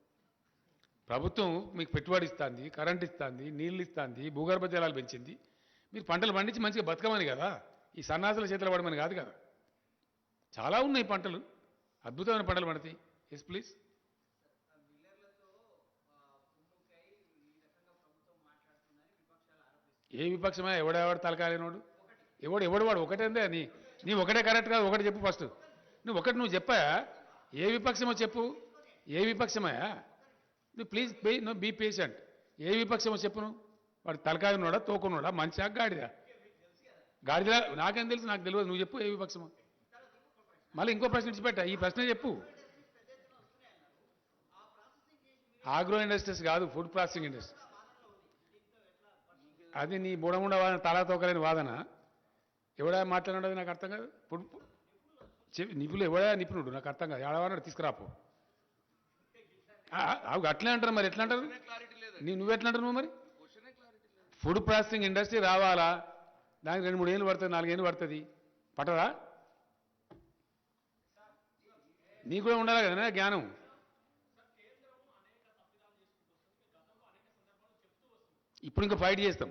ప్రభుత్వం మీకు పెట్టుబడి ఇస్తుంది, కరెంట్ ఇస్తుంది, నీళ్ళు ఇస్తుంది, భూగర్భ జలాలు పెంచింది. మీరు పంటలు పండించి మంచిగా బతకమని కదా, ఈ సన్నాసుల చేతులు పడమని కాదు కదా. చాలా ఉన్నాయి పంటలు, అద్భుతమైన పంటలు పడతాయి. Yes please. ఏ విపక్షమా? ఎవడెవడు తలకాలేనోడు? ఎవడు వాడు ఒకటేందే. నీ ఒకటే కరెక్ట్ కాదు. ఒకటి చెప్పు ఫస్ట్. నువ్వు చెప్పా. ఏ విపక్షమో చెప్పు. ఏ విపక్షమయా? నువ్వు ప్లీజ్ బీ పేషెంట్. ఏ విపక్షమో చెప్పు. నువ్వు వాడు తలకాయ ఉన్నాడా, తోకున్నాడా, మంచిగా గాడిదా? గాడిదా నాకేం తెలుసు? నాకు తెలియదు. నువ్వు చెప్పు ఏ విపక్షమో. మళ్ళీ ఇంకో ప్రశ్న ఇచ్చిపెట్టా. ఈ ప్రశ్న చెప్పు. ఆగ్రో ఇండస్ట్రీస్ కాదు, ఫుడ్ ప్రాసెసింగ్ ఇండస్ట్రీస్. అది నీ బుడముండ వాదన, తలా తోకలేని వాదన. ఎవడా మాట్లాడినది నాకు అర్థం కాదు. నిపుణులు ఎవడా నిపుణుడు నాకు అర్థం కాదు. ఏడవాడు తీసుకురాపో. అట్లే అంటారు మరి ఎట్లా అంటారు క్లారిటీ లేదు. నువ్వు ఎట్లా అంటారు నువ్వు మరి క్వశ్చనే క్లారిటీ లేదు. ఫుడ్ ప్రాసెసింగ్ ఇండస్ట్రీ రావాలా దానికి 2-3 ఏళ్ళు పడుతుంది 4 ఏళ్ళు పడుతుంది పట్టదా నీకు కూడా ఉండాలి కదా జ్ఞానం ఇప్పుడు ఇంకా ఫైట్ చేస్తాం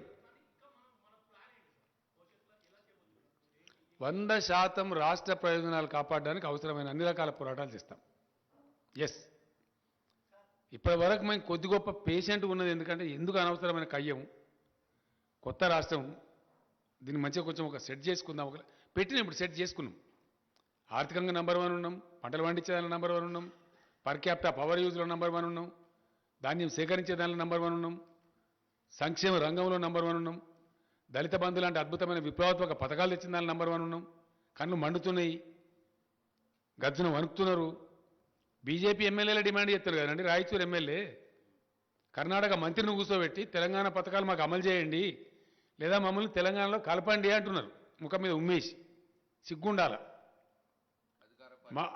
100% రాష్ట్ర ప్రయోజనాలు కాపాడడానికి అవసరమైన అన్ని రకాల పోరాటాలు చేస్తాం ఎస్ ఇప్పటి వరకు మేము కొద్ది గొప్ప పేషెంట్ ఉన్నది ఎందుకంటే ఎందుకు అనవసరమైన కయ్యం కొత్త రాష్ట్రం దీన్ని మంచిగా కొంచెం ఒక సెట్ చేసుకుందాం ఒక పెట్టిన ఇప్పుడు సెట్ చేసుకున్నాం ఆర్థికంగా నంబర్ 1 ఉన్నాం పంటలు పండించేదానిలో నంబర్ 1 ఉన్నాం పర్ క్యాపిటా పవర్ యూజ్లో నంబర్ 1 ఉన్నాం ధాన్యం సేకరించే దానిలో నంబర్ 1 ఉన్నాం సంక్షేమ రంగంలో నంబర్ 1 ఉన్నాం దళిత బంధు లాంటి అద్భుతమైన విప్లవాత్మక పథకాలు తెచ్చిన దానిలో నంబర్ 1 ఉన్నాం కళ్ళు మండుతున్నాయి గజ్జును వణుకుతున్నారు బీజేపీ ఎమ్మెల్యేలు డిమాండ్ చేస్తారు కదండి రాయచూరు ఎమ్మెల్యే కర్ణాటక మంత్రిని కూర్చోబెట్టి తెలంగాణ పథకాలు మాకు అమలు చేయండి లేదా మమ్మల్ని తెలంగాణలో కలపండి అంటున్నారు ముఖం మీద ఉమ్మేసి సిగ్గుండాల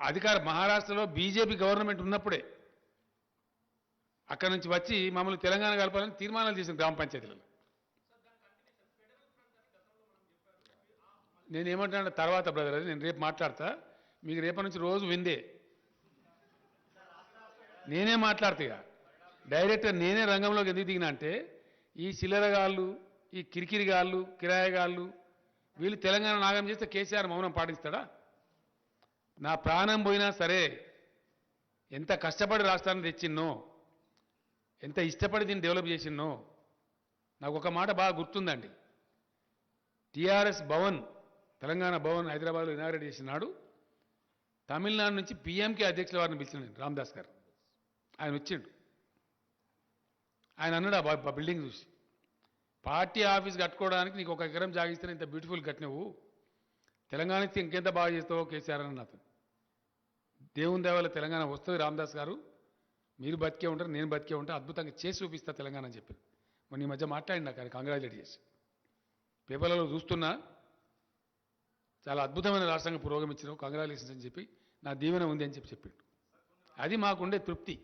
అధికార మహారాష్ట్రలో బీజేపీ గవర్నమెంట్ ఉన్నప్పుడే అక్కడి నుంచి వచ్చి మమ్మల్ని తెలంగాణ కలపాలని తీర్మానాలు చేసిన గ్రామ పంచాయతీలలో నేనేమంటున్నా తర్వాత బ్రదర్ అది నేను రేపు మాట్లాడతా మీకు రేపటి నుంచి రోజు విందే నేనే మాట్లాడతా ఇక డైరెక్ట్గా నేనే రంగంలోకి ఎందుకు దిగినా అంటే ఈ చిల్లరగాళ్ళు ఈ కిరికిరిగాళ్ళు కిరాయగాళ్ళు వీళ్ళు తెలంగాణ నాగం చేస్తే కేసీఆర్ మౌనం పాటిస్తాడా నా ప్రాణం పోయినా సరే ఎంత కష్టపడి రాష్ట్రాన్ని తెచ్చిన్నో ఎంత ఇష్టపడి దీన్ని డెవలప్ చేసిన్నో నాకు ఒక మాట బాగా గుర్తుందండి టీఆర్ఎస్ భవన్ తెలంగాణ భవన్ హైదరాబాద్లో ఇనాగ్రేట్ చేసినాడు తమిళనాడు నుంచి పీఎంకే అధ్యక్షుల వారిని పిలిచిన రామదాస్ గారు ఆయన వచ్చిండు ఆయన అన్నాడు ఆ బిల్డింగ్ చూసి పార్టీ ఆఫీస్ కట్టుకోవడానికి నీకు 1 ఎకరం జాగిస్తే ఇంత బ్యూటిఫుల్ కట్టినవు తెలంగాణకి ఇంకెంత బాగా చేస్తావో కేసీఆర్ అని నాతో దేవుని దేవాల తెలంగాణ వస్తుంది రామదాస్ గారు మీరు బతికే ఉంటారు నేను బతికే ఉంటా అద్భుతంగా చేసి చూపిస్తా తెలంగాణ అని చెప్పారు మొన్న ఈ మధ్య మాట్లాడినా కానీ కంగ్రాచులేట్ చేసి పేపర్లలో చూస్తున్నా చాలా అద్భుతమైన రాష్ట్రంగా పురోగమించినావు కంగ్రాచులేషన్స్ అని చెప్పి నా దీవెన ఉంది అని చెప్పాడు అది మాకుండే తృప్తి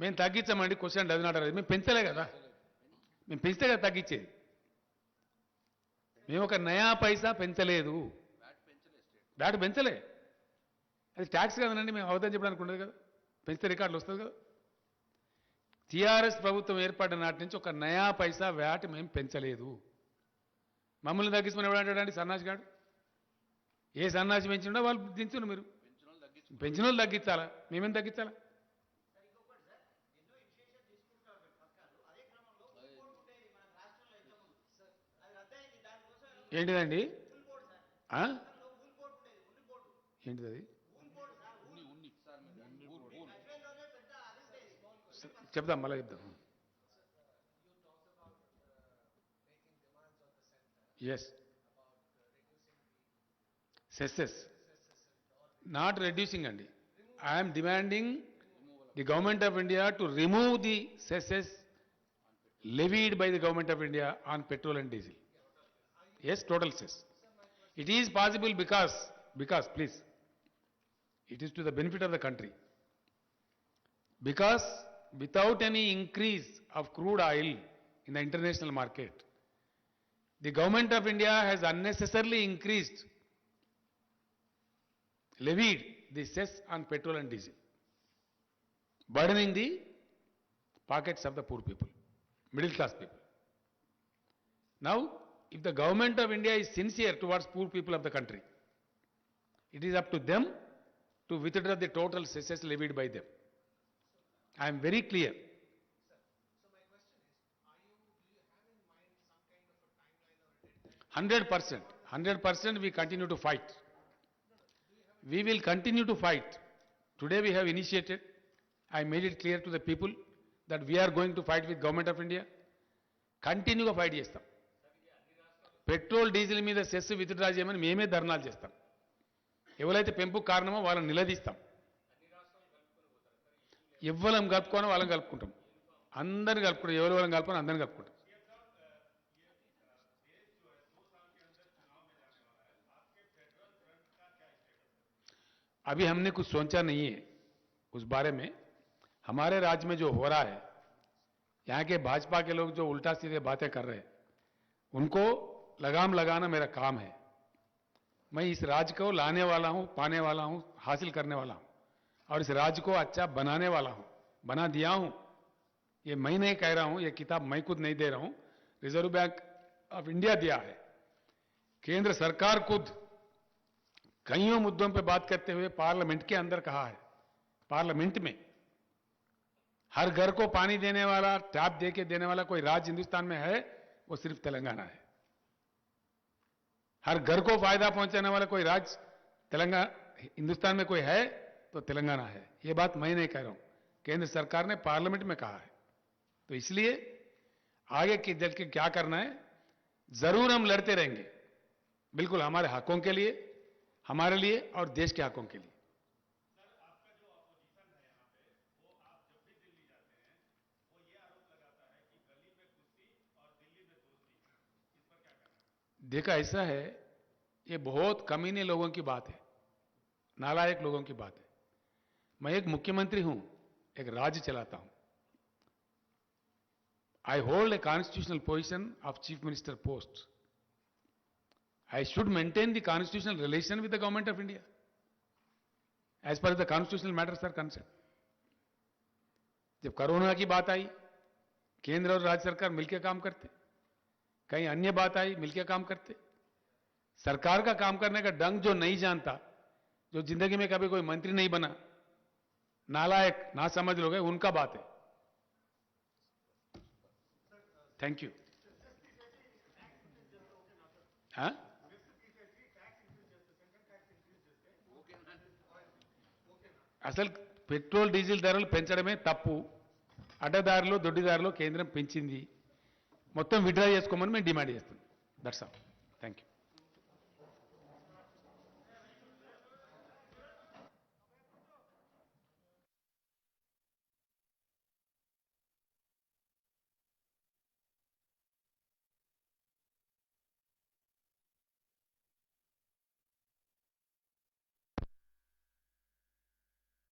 మేము తగ్గించామండి క్వశ్చన్ డజన్ నాట్ మేము పెంచలే కదా మేము పెంచితే కదా తగ్గించేది మేము ఒక నయా పైసా పెంచలేదు బ్యాట్ పెంచలే అది ట్యాక్స్ కదనండి మేము అవదని చెప్పడానికి ఉండదు కదా పెంచితే రికార్డులు వస్తుంది కదా టీఆర్ఎస్ ప్రభుత్వం ఏర్పడిన నాటి నుంచి ఒక నయా పైసా వ్యాట్ మేము పెంచలేదు మమ్మల్ని తగ్గించుకుని ఎవడంటాడండి సన్నాసి గాడు ఏ సన్నాసి పెంచిండో వాళ్ళు దించును మీరు పెంచిన వాళ్ళు తగ్గించాలా మేమేం తగ్గించాలా ఏంటిదండి ఏంటిది అది చెప్దాం మళ్ళీ చెప్దాం ఎస్ సెస్సెస్ నాట్ రెడ్యూసింగ్ అండి I'm demanding the government of India to remove the cesses levied by the government of India on petrol and diesel. Yes, total cess. It is possible because please, it is to the benefit of the country. Because without any increase of crude oil in the international market, the government of India has unnecessarily levied the cess on petrol and diesel, burdening the pockets of the poor people. Middle class people. Now, if the government of India is sincere towards poor people of the country, it is up to them to withdraw the total cesses levied by them. I am very clear. So my question is, do you have in mind some kind of a timeline or a deadline? 100%, we continue to fight. We will continue to fight. Today we have initiated, I made it clear to the people that we are going to fight with government of India. కంటిన్యూగా fight చేస్తాం petrol diesel మీద cess withdraw చేయమని మేమే ధర్నాలు చేస్తాం ఎవరైతే పెంపుకు కారణమో వాళ్ళని నిలదీస్తాం ఎవ్వరం కలుపుకోనో వాళ్ళని కలుపుకుంటాం అందరిని కలుపుకుంటాం ఎవరెవరం కలుపుకొని అందరిని కలుపుకుంటాం अभी हमने कुछ सोचा नहीं है उस बारे में। हमारे राज्य में जो हो रहा है, यहाँ के भाजपा के लोग जो उल्टा सीधे बातें कर रहे हैं, उनको लगाम लगाना मेरा काम है। मैं इस राज्य को लाने वाला हूं, पाने वाला हूं, हासिल करने वाला हूं, और इस राज्य को अच्छा बनाने वाला हूं, बना दिया हूं। ये मैं नहीं कह रहा हूं, ये किताब मैं खुद नहीं दे रहा हूं, रिजर्व बैंक ऑफ इंडिया दिया है। केंद्र सरकार खुद कईयों मुद्दों पर बात करते हुए पार्लियामेंट के अंदर कहा है, पार्लियामेंट में हर घर को पानी देने वाला, टैप दे के देने वाला कोई राज्य हिंदुस्तान में है, वो सिर्फ तेलंगाना है। हर घर को फायदा पहुंचाने वाला कोई राज्य तेलंगाना हिंदुस्तान में कोई है तो तेलंगाना है। ये बात मैं नहीं कह रहा हूं, केंद्र सरकार ने पार्लियामेंट में कहा है। तो इसलिए आगे की जल के क्या करना है, जरूर हम लड़ते रहेंगे, बिल्कुल हमारे हकों के लिए, हमारे लिए और देश के हकों के लिए। देखा ऐसा है, ये बहुत कमीने लोगों की बात है, नालायक लोगों की बात है। मैं एक मुख्यमंत्री हूं, एक राज्य चलाता हूं। I hold a constitutional position of chief minister post. I should maintain the constitutional relation with the government of India as per the constitutional matters are concern. जब कोरोना की बात आई, केंद्र और राज्य सरकार मिलकर काम करते, कहीं अन्य बात आई मिलकर काम करते। सरकार का काम करने का ढंग जो नहीं जानता, जो जिंदगी में कभी कोई मंत्री नहीं बना, नालायक ना समझ लोग हैं, उनका बात है। Thank you. हाँ, అసలు పెట్రోల్ డీజిల్ ధరలు పెంచడమే తప్పు. అడ్డదారులు దొడ్డిదారులు కేంద్రం పెంచింది, మొత్తం విత్డ్రా చేసుకోమని మేము డిమాండ్ చేస్తున్నాం. That's all. Thank you.